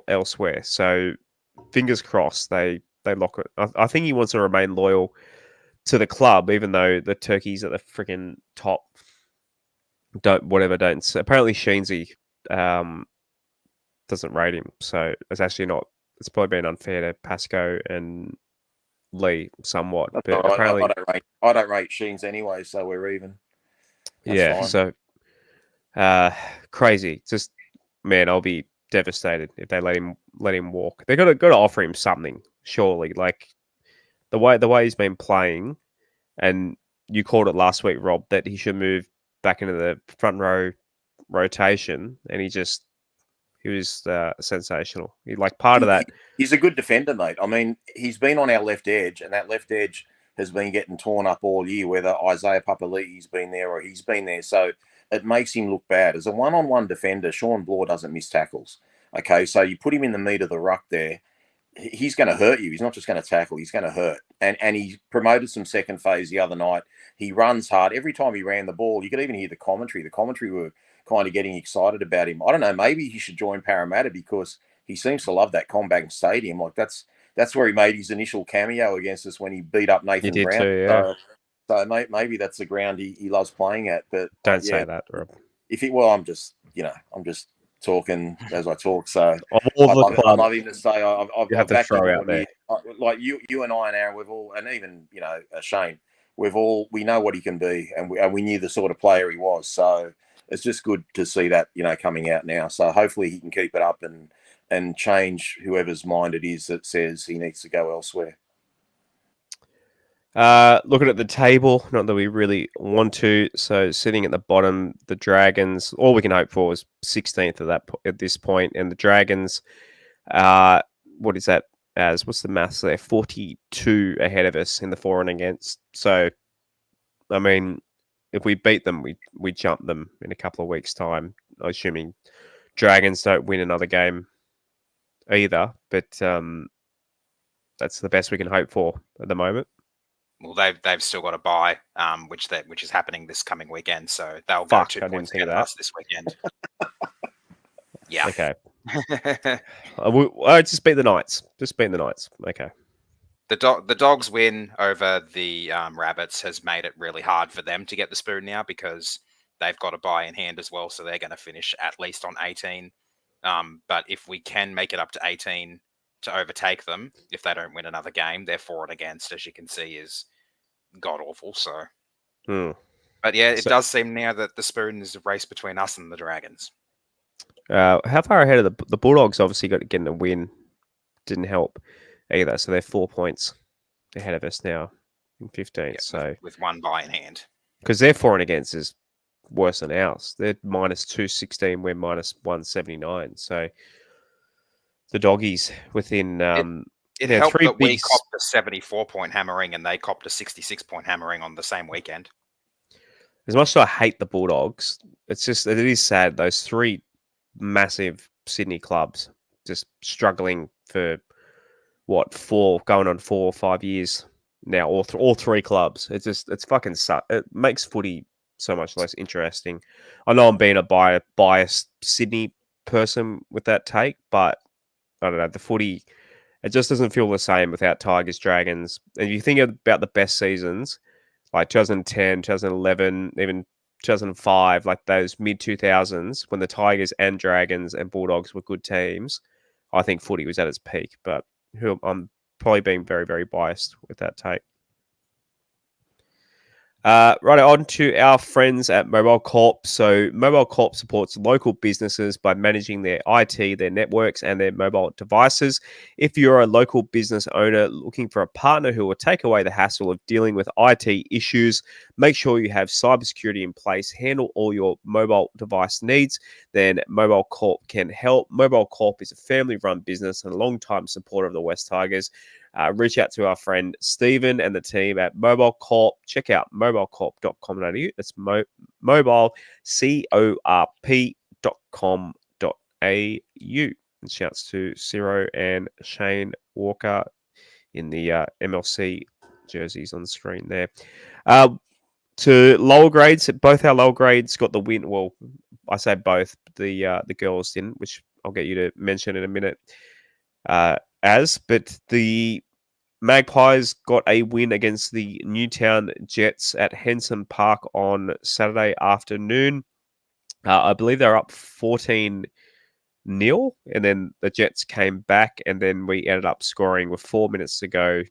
elsewhere. So fingers crossed they lock it. I think he wants to remain loyal to the club, even though the turkeys at the freaking top don't. Apparently Sheensy doesn't rate him, so it's actually not. It's probably been unfair to Pascoe and Lee somewhat. But right. Apparently, I don't rate Sheens anyway, so we're even. That's fine. So crazy. Just, man, I'll be devastated if they let him walk. They got to offer him something, surely. Like the way he's been playing, And you called it last week, Rob, that he should move back into the front row rotation, and he was sensational. He part of that. He's a good defender, mate. I mean, he's been on our left edge, and that left edge has been getting torn up all year, whether Isaiah Papali'i's been there or he's been there. So it makes him look bad. As a one-on-one defender, Sean Bloor doesn't miss tackles. Okay, so you put him in the meat of the ruck there, he's going to hurt you. He's not just going to tackle, he's going to hurt. And he promoted some second phase the other night. He runs hard. Every time he ran the ball, you could even hear the commentary. The commentary were kind of getting excited about him. I don't know, maybe he should join Parramatta because he seems to love that CommBank Stadium. That's where he made his initial cameo against us when he beat up Nathan Brown. Too, yeah. So maybe that's the ground he loves playing at. But don't say that, Rob. I'm just talking as I talk. So I'm not even to say I've have to throw out there. Like you and I and Aaron, we've all, and even Shane, we know what he can be, and we knew the sort of player he was. So it's just good to see that coming out now. So hopefully he can keep it up and change whoever's mind it is that says he needs to go elsewhere. Looking at the table, not that we really want to. So sitting at the bottom, the Dragons. All we can hope for is 16th at this point, and the Dragons. What is that? What's the maths there? 42 ahead of us in the for and against. So, I mean, if we beat them, we jump them in a couple of weeks' time. Assuming Dragons don't win another game either, but that's the best we can hope for at the moment. Well, they've still got a bye, which is happening this coming weekend. So they'll go 2 points ahead of us this weekend. Yeah. Okay. I just beat the Knights. Okay. The Dogs' win over the Rabbits has made it really hard for them to get the spoon now because they've got a bye in hand as well. So they're going to finish at least on 18. But if we can make it up to 18 to overtake them, if they don't win another game, their for and against, as you can see, is god awful. So, But yeah, it does seem now that the spoon is a race between us and the Dragons. How far ahead of the Bulldogs? Obviously, got getting a win didn't help either. So they're 4 points ahead of us now in 15th. Yeah, with one bye in hand, because their for and against is worse than ours. They're minus 216. We're minus 179. So the Doggies within it helped that we copped a 74-point hammering and they copped a 66-point hammering on the same weekend. As much as I hate the Bulldogs, it is sad. Those three massive Sydney clubs just struggling for going on 4 or 5 years now. All three clubs. It's fucking suck. It makes footy so much less interesting. I know I'm being a biased Sydney person with that take, but I don't know, the footy, it just doesn't feel the same without Tigers, Dragons. And if you think about the best seasons, like 2010, 2011, even 2005, like those mid-2000s, when the Tigers and Dragons and Bulldogs were good teams, I think footy was at its peak. But I'm probably being very, very biased with that take. Right on to our friends at Mobile Corp. So Mobile Corp supports local businesses by managing their IT, their networks, and their mobile devices. If you're a local business owner looking for a partner who will take away the hassle of dealing with IT issues, make sure you have cybersecurity in place, handle all your mobile device needs, then Mobile Corp can help. Mobile Corp is a family-run business and a long-time supporter of the West Tigers. Reach out to our friend Stephen and the team at Mobile Corp. Check out mobilecorp.com.au. That's mobilecorp.com.au. And shouts to Ciro and Shane Walker in the MLC jerseys on the screen there. To lower grades, both our lower grades got the win. Well, I say both. The girls didn't, which I'll get you to mention in a minute. But the Magpies got a win against the Newtown Jets at Henson Park on Saturday afternoon. I believe they're up 14-0, and then the Jets came back, and then we ended up scoring with 4 minutes to go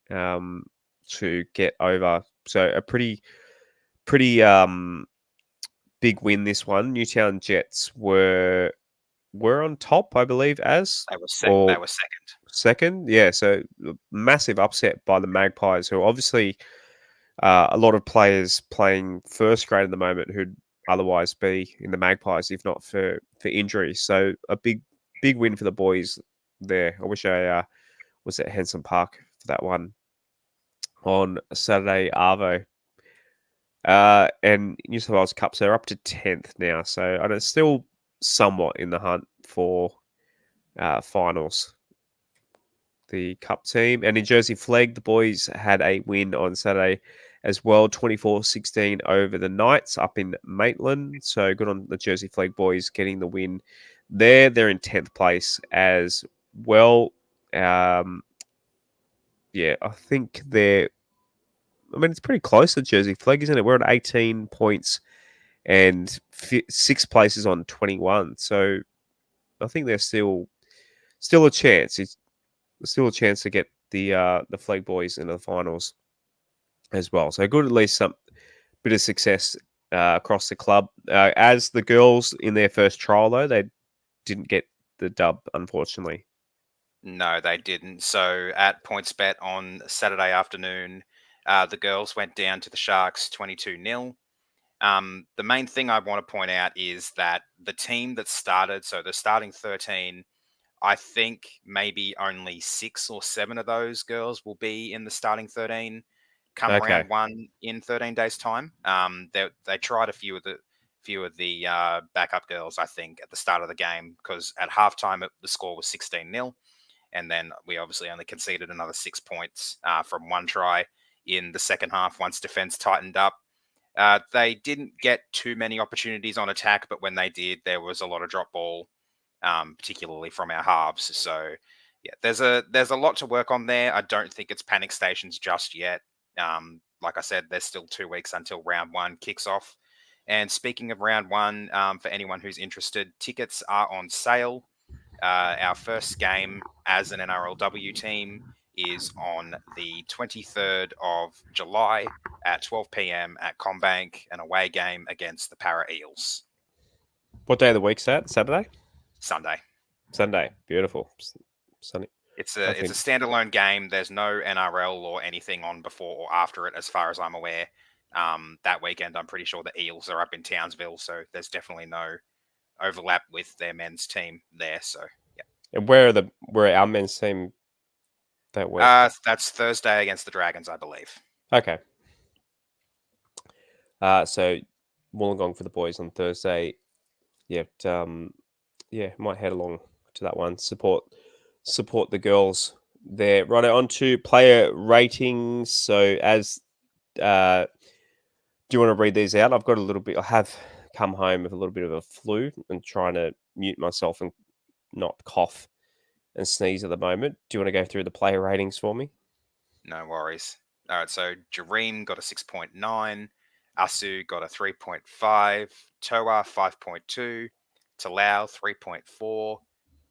to get over. So a pretty big win, this one. Newtown Jets were on top, I believe, they were second. Second, yeah. So massive upset by the Magpies, who obviously a lot of players playing first grade at the moment who'd otherwise be in the Magpies if not for injury. So a big win for the boys there. I wish I was at Henson Park for that one on Saturday Arvo. And New South Wales Cups are up to 10th now, so and it's still somewhat in the hunt for finals. The Cup team. And in Jersey Flegg, the boys had a win on Saturday as well, 24-16 over the Knights up in Maitland. So good on the Jersey Flegg boys getting the win there. They're in 10th place as well. Yeah, I think it's pretty close to Jersey Flegg, isn't it? We're at 18 points and 6 places on 21. So I think there's still a chance. It's still a chance to get the Flegg boys into the finals as well. So good, at least some bit of success across the club. As the girls in their first trial, though, they didn't get the dub, unfortunately. No, they didn't. So at PointsBet on Saturday afternoon, the girls went down to the Sharks 22-0. The main thing I want to point out is that the team that started, so the starting 13, I think maybe only 6 or 7 of those girls will be in the starting 13 come round 1 in 13 days' time. They tried a few of the backup girls, I think, at the start of the game, because at halftime the score was 16-0. And then we obviously only conceded another 6 points from one try in the second half once defense tightened up. They didn't get too many opportunities on attack, but when they did, there was a lot of drop ball, particularly from our halves. So, yeah, there's a lot to work on there. I don't think it's panic stations just yet. Like I said, there's still 2 weeks until round 1 kicks off. And speaking of round 1, for anyone who's interested, tickets are on sale. Our first game as an NRLW team is on the 23rd of July at 12 p.m. at CommBank, an away game against the Para Eels. What day of the week's that? Saturday? Sunday. Beautiful. Sunny. It's a standalone game. There's no NRL or anything on before or after it, as far as I'm aware. That weekend, I'm pretty sure the Eels are up in Townsville, so there's definitely no overlap with their men's team there. So, yeah. And where are our men's team that week? That's Thursday against the Dragons, I believe. Okay. So Wollongong for the boys on Thursday. Yeah, might head along to that one. Support the girls there. Right on to player ratings. So as do you want to read these out? I've got a little bit. I have come home with a little bit of a flu and trying to mute myself and not cough and sneeze at the moment. Do you want to go through the player ratings for me? No worries. All right, so Jareem got a 6.9, Asu got a 3.5, Toa 5.2, Talau 3.4,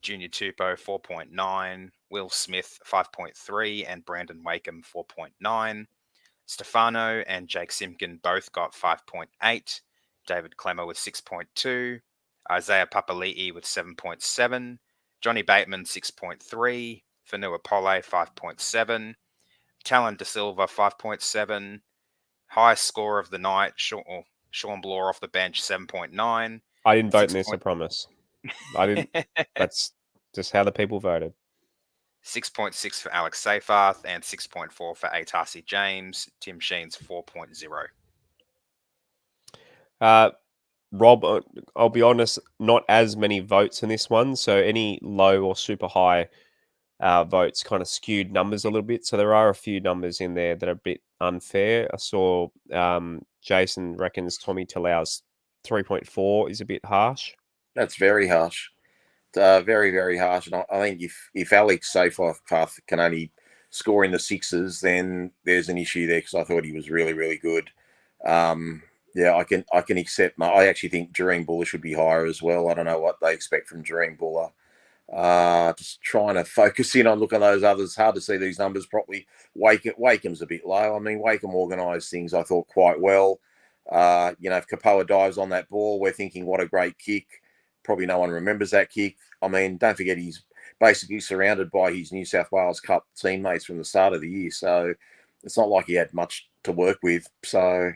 Junior Tupou 4.9, Will Smith 5.3, and Brandon Wakeham 4.9. Stefano and Jake Simpkin both got 5.8, David Clemmer with 6.2, Isaiah Papali'i with 7.7, Johnny Bateman 6.3, Fanua Pole 5.7, Talon De Silva 5.7, highest score of the night, Sean Bloor off the bench 7.9. I didn't vote in this, I promise. I didn't. That's just how the people voted. 6.6 for Alex Seyfarth and 6.4 for Atasi James. Tim Sheen's 4.0. Rob, I'll be honest, not as many votes in this one. So any low or super high votes kind of skewed numbers a little bit. So there are a few numbers in there that are a bit unfair. I saw Jason reckons Tommy Talau's 3.4 is a bit harsh. That's very harsh. Very, very harsh. And I think if Alex Seyfarth can only score in the sixes, then there's an issue there, because I thought he was really, really good. Yeah, I can accept. I actually think Jareen Buller should be higher as well. I don't know what they expect from Jareen Buller. Just trying to focus in on looking at those others. Hard to see these numbers properly. Wakeham's a bit low. I mean, Wakeham organised things, I thought, quite well. If Kapoa dives on that ball, we're thinking, what a great kick. Probably no one remembers that kick. I mean, don't forget he's basically surrounded by his New South Wales Cup teammates from the start of the year. So it's not like he had much to work with. So,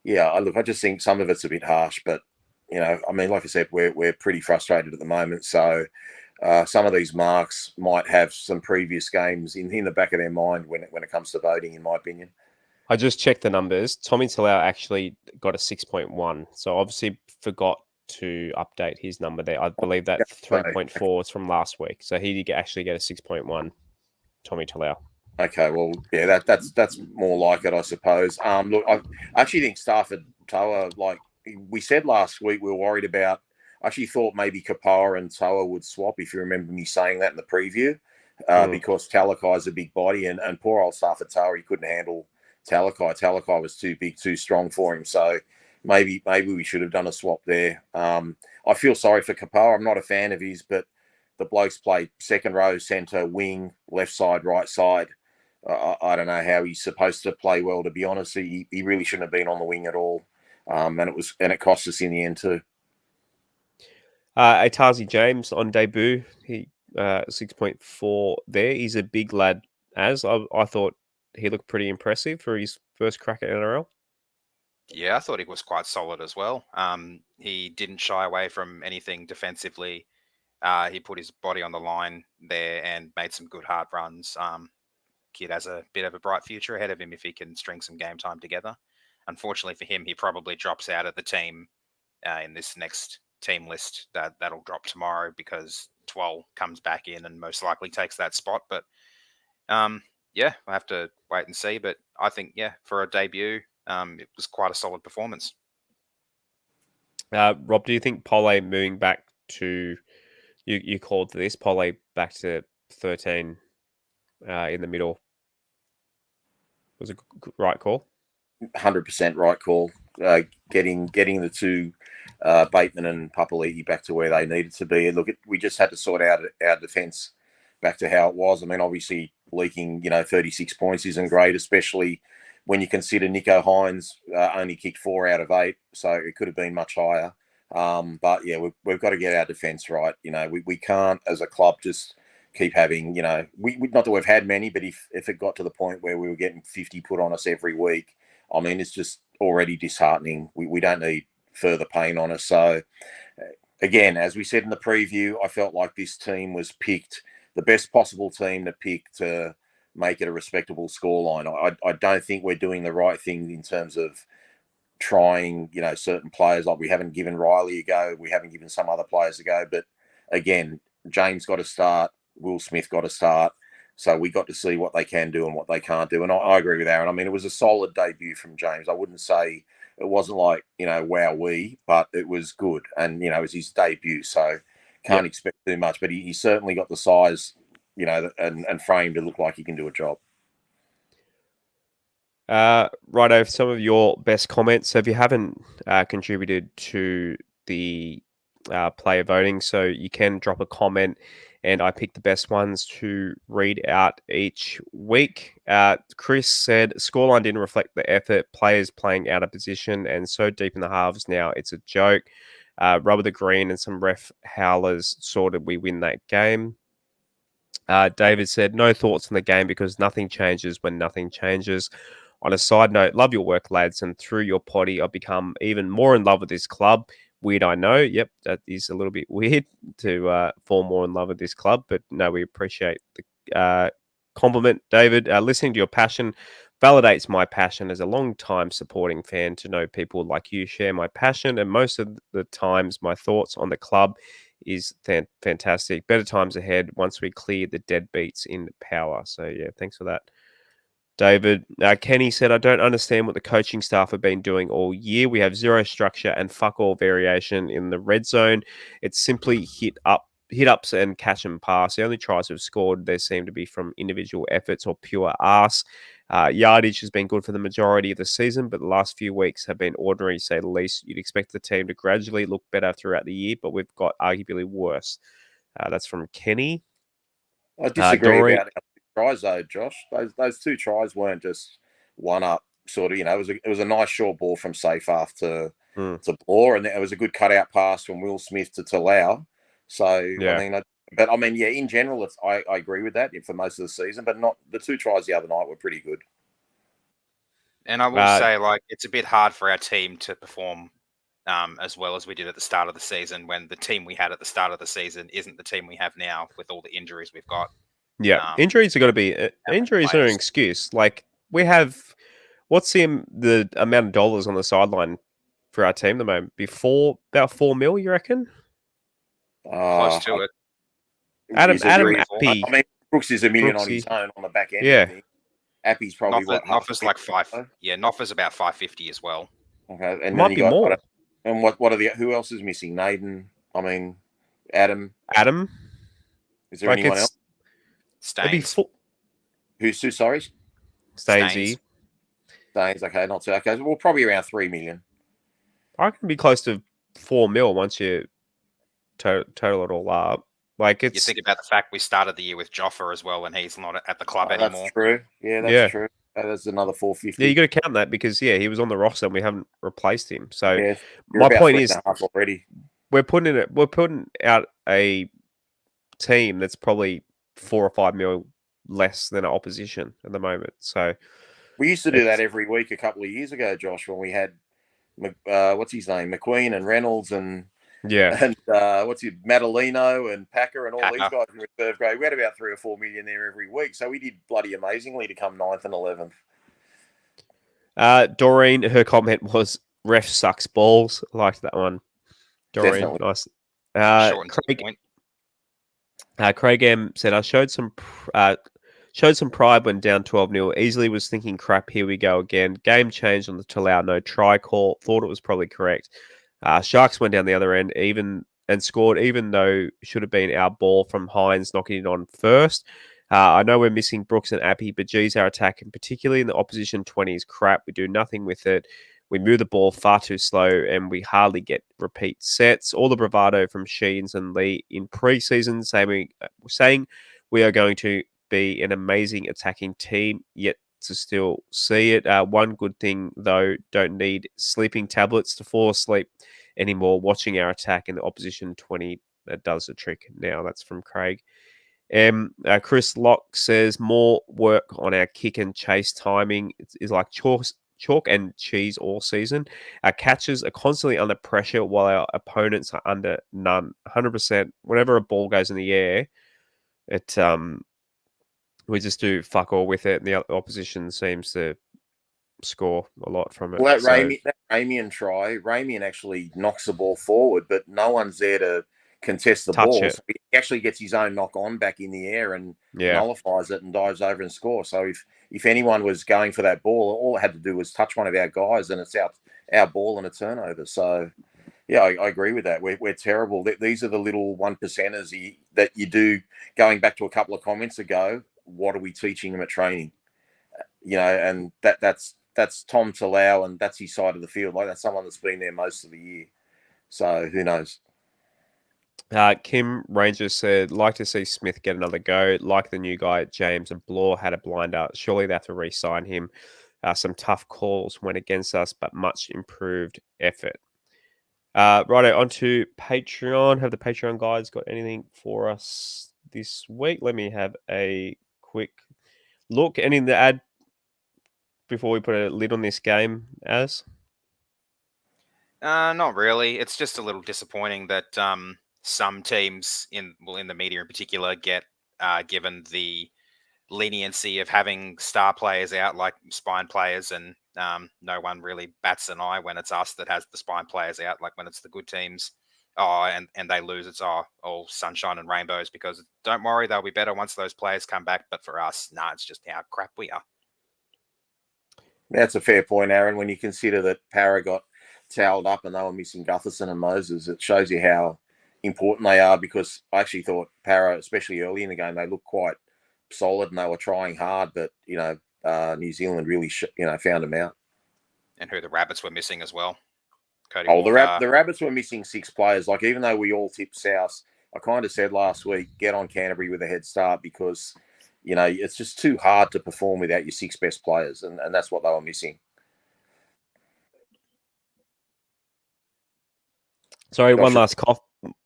yeah, I just think some of it's a bit harsh, but, I mean, like I said, we're pretty frustrated at the moment. So some of these marks might have some previous games in the back of their mind when it comes to voting, in my opinion. I just checked the numbers. Tommy Talau actually got a 6.1. So obviously forgot to update his number there. I believe that 3.4 is from last week. So he did actually get a 6.1, Tommy Talau. Okay, well, yeah, that's more like it, I suppose. Look, I actually think Stafford Toa, like we said last week, we were worried about. I actually thought maybe Kapoa and Toa would swap, if you remember me saying that in the preview, because Talakai's a big body, and poor old Stafford Toa, he couldn't handle Talakai. Talakai was too big, too strong for him. So maybe we should have done a swap there. I feel sorry for Kapoa. I'm not a fan of his, but the blokes play second row, centre, wing, left side, right side. I don't know how he's supposed to play well, to be honest. He really shouldn't have been on the wing at all. And it cost us in the end too. Atazi James on debut, he 6.4 there. He's a big lad, as I thought he looked pretty impressive for his first crack at NRL. Yeah, I thought he was quite solid as well. He didn't shy away from anything defensively. He put his body on the line there and made some good hard runs. Kid has a bit of a bright future ahead of him if he can string some game time together. Unfortunately for him, he probably drops out of the team in this next team list that'll drop tomorrow, because Twal comes back in and most likely takes that spot. But yeah, I have to wait and see. But I think, for a debut, it was quite a solid performance. Rob, do you think Pole moving back to, you called this, Pole back to 13 in the middle was a right call? 100% right call. Getting the two Bateman and Papali'i back to where they needed to be. Look, we just had to sort out our defence back to how it was. I mean, obviously leaking 36 points isn't great, especially when you consider Nico Hines only kicked 4 out of 8, so it could have been much higher. But yeah, we've got to get our defence right. We can't, as a club, just keep having, we not that we've had many, but if it got to the point where we were getting 50 put on us every week, I mean, it's just already disheartening. We don't need further pain on us. So again, as we said in the preview, I felt like this team was picked, the best possible team to pick to make it a respectable scoreline. I don't think we're doing the right thing in terms of trying, certain players. Like, we haven't given Riley a go. We haven't given some other players a go. But again, James got to start. Will Smith got to start. So we got to see what they can do and what they can't do. And I agree with Aaron. I mean, it was a solid debut from James. I wouldn't say it wasn't like, wowee, but it was good. And, it was his debut. So can't expect too much. But he certainly got the size, and frame to look like he can do a job. Righto, some of your best comments. So if you haven't contributed to the player voting, so you can drop a comment, and I pick the best ones to read out each week. Chris said, scoreline didn't reflect the effort, players playing out of position and so deep in the halves now, it's a joke. Rubber the green and some ref howlers sorted we win that game. David said, no thoughts on the game because nothing changes when nothing changes. On a side note, love your work, lads, and through your potty, I've become even more in love with this club. Weird, I know. Yep, that is a little bit weird to fall more in love with this club, but no, we appreciate the compliment, David. Listening to your passion validates my passion as a long-time supporting fan to know people like you share my passion, and most of the times my thoughts on the club is fantastic. Better times ahead once we clear the deadbeats in power. So, yeah, thanks for that, David. Kenny said, I don't understand what the coaching staff have been doing all year. We have zero structure and fuck all variation in the red zone. It's simply hit ups and catch and pass. The only tries we've scored, there seem to be from individual efforts or pure arse. Yardage has been good for the majority of the season, but the last few weeks have been ordinary, to say the least. You'd expect the team to gradually look better throughout the year, but we've got arguably worse. That's from Kenny. I disagree about our tries though, Josh. Those 2 tries weren't just one up sort of. It was a nice short ball from Seyfarth to Bloor, and it was a good cutout pass from Will Smith to Talau. So yeah. I mean, in general, I agree with that for most of the season, but not the 2 tries the other night were pretty good. And I will say, like, it's a bit hard for our team to perform as well as we did at the start of the season, when the team we had at the start of the season isn't the team we have now with all the injuries we've got. Yeah, injuries are going to be injuries are an excuse. Like, we have, what's the amount of dollars on the sideline for our team at the moment? About $4 million, you reckon? Close to it. Adam Appy. I mean, Brooks is $1 million on his own on the back end. Yeah. Appy's probably Noffa's like $5. Yeah, Noffa's about $550 as well. Okay, and might be more. And what are who else is missing? Naden. I mean, Adam. Is there anyone else? Staines. Who's sorry? Staines. Okay, not so. Okay, well, probably around $3 million. I can be close to $4 million once you total it all up. Like, it's, you think about the fact we started the year with Joffa as well, and he's not at the club anymore. That's true. Yeah, that's true. That's another $450. Yeah, you got to count that because he was on the roster and we haven't replaced him. So my point is, already we're putting out a team that's probably $4 or $5 million less than our opposition at the moment. So we used to do that every week a couple of years ago, Josh, when we had what's his name, McQueen and Reynolds and Madalino and Packer and all these guys in reserve grade. We had about $3 or $4 million there every week, so we did bloody amazingly to come 9th and 11th. Doreen, her comment was "Ref sucks balls." I liked that one. Doreen, definitely. Nice. Craig M said, "I showed some pride when down 12-0. Easily was thinking, crap, here we go again. Game changed on the Talau no try call. Thought it was probably correct. Sharks went down the other end and scored, even though should have been our ball from Hines knocking it on first. I know we're missing Brooks and Appy, but geez, our attack, and particularly in the opposition 20, is crap. We do nothing with it. We move the ball far too slow, and we hardly get repeat sets. All the bravado from Sheens and Lee in pre-season saying we are going to be an amazing attacking team, yet to still see it. One good thing, though, don't need sleeping tablets to fall asleep anymore. Watching our attack in the opposition 20, that does the trick. Now, that's from Craig. Chris Locke says, more work on our kick and chase timing is like chalk and cheese all season. Our catches are constantly under pressure while our opponents are under none. 100%. Whenever a ball goes in the air, we just do fuck all with it, and the opposition seems to score a lot from it. Well, that Ramian try, Ramian actually knocks the ball forward, but no one's there to contest the ball. So he actually gets his own knock on back in the air and nullifies it and dives over and scores. So if anyone was going for that ball, all it had to do was touch one of our guys, and it's our ball and a turnover. So yeah, I agree with that. We're terrible. These are the little 1%ers that you do. Going back to a couple of comments ago, what are we teaching them at training? And that's Tom Talau, and that's his side of the field. Like, that's someone that's been there most of the year. So who knows? Kim Ranger said, like to see Smith get another go. Like the new guy, James, and Blore had a blinder. Surely they have to re-sign him. Some tough calls went against us, but much improved effort. Righto, on to Patreon. Have the Patreon guys got anything for us this week? Let me have a quick look. Anything to add before we put a lid on this game, Az? Not really. It's just a little disappointing that some teams in the media in particular get given the leniency of having star players out, like spine players, and no one really bats an eye when it's us that has the spine players out, like when it's the good teams. And they lose, it's all sunshine and rainbows, because don't worry, they'll be better once those players come back. But for us, it's just how crap we are. That's a fair point, Aaron. When you consider that Para got towelled up and they were missing Gutherson and Moses, it shows you how important they are, because I actually thought Para, especially early in the game, they looked quite solid and they were trying hard, but New Zealand really found them out. And who the Rabbits were missing as well. Cody Walker. The Rabbits were missing 6 players. Like, even though we all tipped South, I kind of said last week, get on Canterbury with a head start, because it's just too hard to perform without your 6 best players, and that's what they were missing. Sorry, one last cough.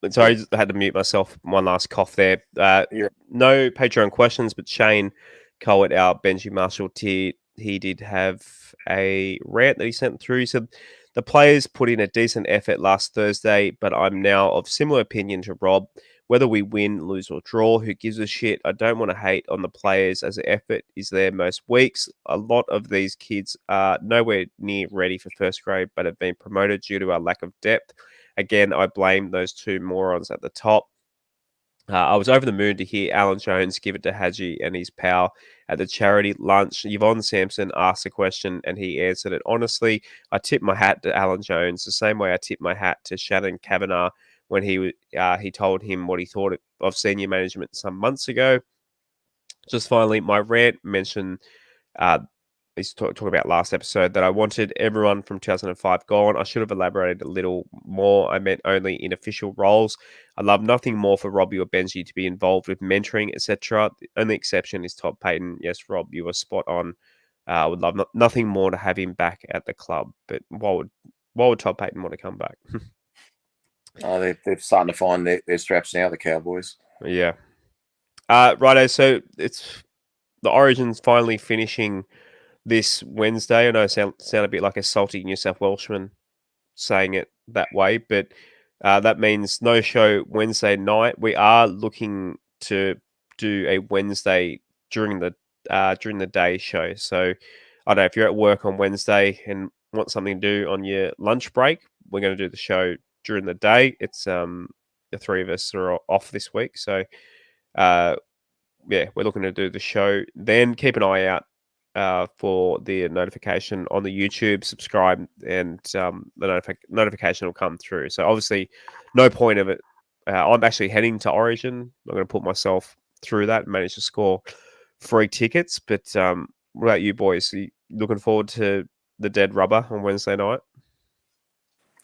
Sorry, I had to mute myself. One last cough there. No Patreon questions, but Shane Colett, our Benji Marshall tier he did have a rant that he sent through. He said, the players put in a decent effort last Thursday, but I'm now of similar opinion to Rob. Whether we win, lose, or draw, who gives a shit? I don't want to hate on the players as the effort is there most weeks. A lot of these kids are nowhere near ready for first grade, but have been promoted due to our lack of depth. Again, I blame those two morons at the top. I was over the moon to hear Alan Jones give it to Hadji and his pal at the charity lunch. Yvonne Sampson asked a question and he answered it honestly. I tip my hat to Alan Jones the same way I tip my hat to Shannon Kavanagh when he told him what he thought of senior management some months ago. Just finally, my rant mentioned he's talking about last episode that I wanted everyone from 2005 gone. I should have elaborated a little more. I meant only in official roles. I love nothing more for Robbie or Benji to be involved with mentoring, etc. The only exception is Todd Payton. Yes, Rob, you were spot on. I would love nothing more to have him back at the club. But why would Todd Payton want to come back? They're starting to find their straps now, the Cowboys. Yeah. Righto, so it's the Origin's finally finishing this Wednesday. I know I sound a bit like a salty New South Welshman saying it that way, but that means no show Wednesday night. We are looking to do a Wednesday during the day show. So I don't know if you're at work on Wednesday and want something to do on your lunch break, we're going to do the show during the day. It's the three of us are off this week, so we're looking to do the show then. Keep an eye out for the notification on the YouTube, subscribe, and the notification will come through. So obviously, no point of it. I'm actually heading to Origin. I'm going to put myself through that and manage to score free tickets. But what about you boys? Are you looking forward to the Dead Rubber on Wednesday night?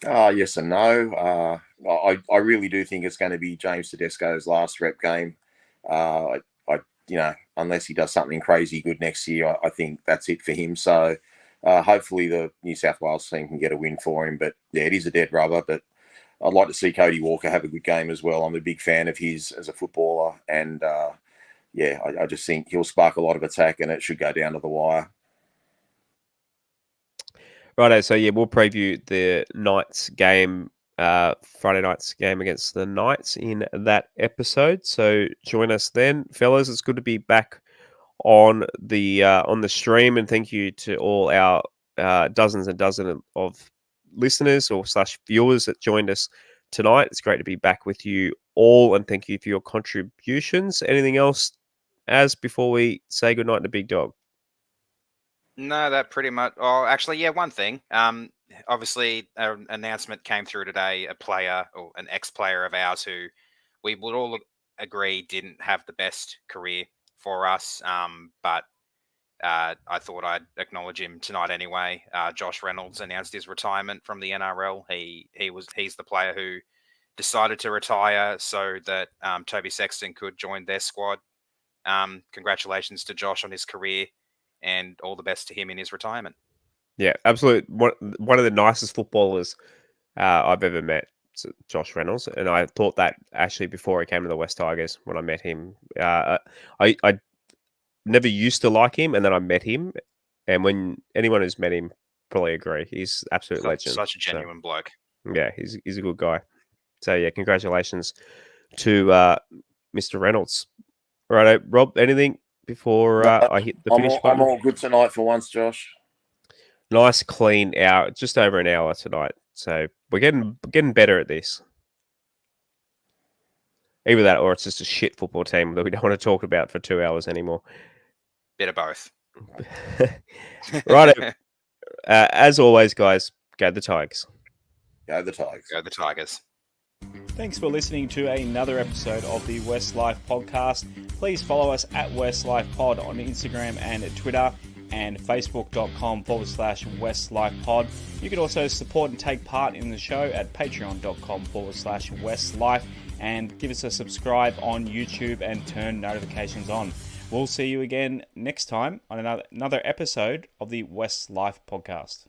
Yes and no. I really do think it's going to be James Tedesco's last rep game. Unless he does something crazy good next year, I think that's it for him. So hopefully the New South Wales team can get a win for him. But yeah, it is a dead rubber. But I'd like to see Cody Walker have a good game as well. I'm a big fan of his as a footballer. And I just think he'll spark a lot of attack and it should go down to the wire. Righto, so yeah, we'll preview the Knights game, Friday night's game against the Knights in that episode. So join us then, fellas. It's good to be back on the stream, and thank you to all our dozens and dozens of listeners or / viewers that joined us tonight. It's great to be back with you all, and thank you for your contributions. Anything else, before we say goodnight to Big Dog? No, that pretty much. Oh, actually, yeah, one thing. Obviously, an announcement came through today. A player or an ex-player of ours who we would all agree didn't have the best career for us. But I thought I'd acknowledge him tonight anyway. Josh Reynolds announced his retirement from the NRL. He's the player who decided to retire so that Toby Sexton could join their squad. Congratulations to Josh on his career, and all the best to him in his retirement. Yeah, absolutely. One of the nicest footballers I've ever met, Josh Reynolds. And I thought that actually before he came to the West Tigers when I met him. I never used to like him, and then I met him. And when anyone who's met him probably agree. He's absolute legend. Such a genuine bloke. Yeah, he's a good guy. So yeah, congratulations to Mr. Reynolds. All right, Rob, anything before I hit the finish button? I'm all good tonight for once, Josh. Nice, clean hour, just over an hour tonight. So we're getting better at this. Either that, or it's just a shit football team that we don't want to talk about for 2 hours anymore. Bit of both. Right. As always, guys, go the Tigers. Go the Tigers. Go the Tigers. Thanks for listening to another episode of the WestsLife Podcast. Please follow us at WestsLife Pod on Instagram and Twitter, and facebook.com/WestsLifePod. You can also support and take part in the show at patreon.com/WestsLife, and give us a subscribe on YouTube and turn notifications on. We'll see you again next time on another episode of the WestsLife Podcast.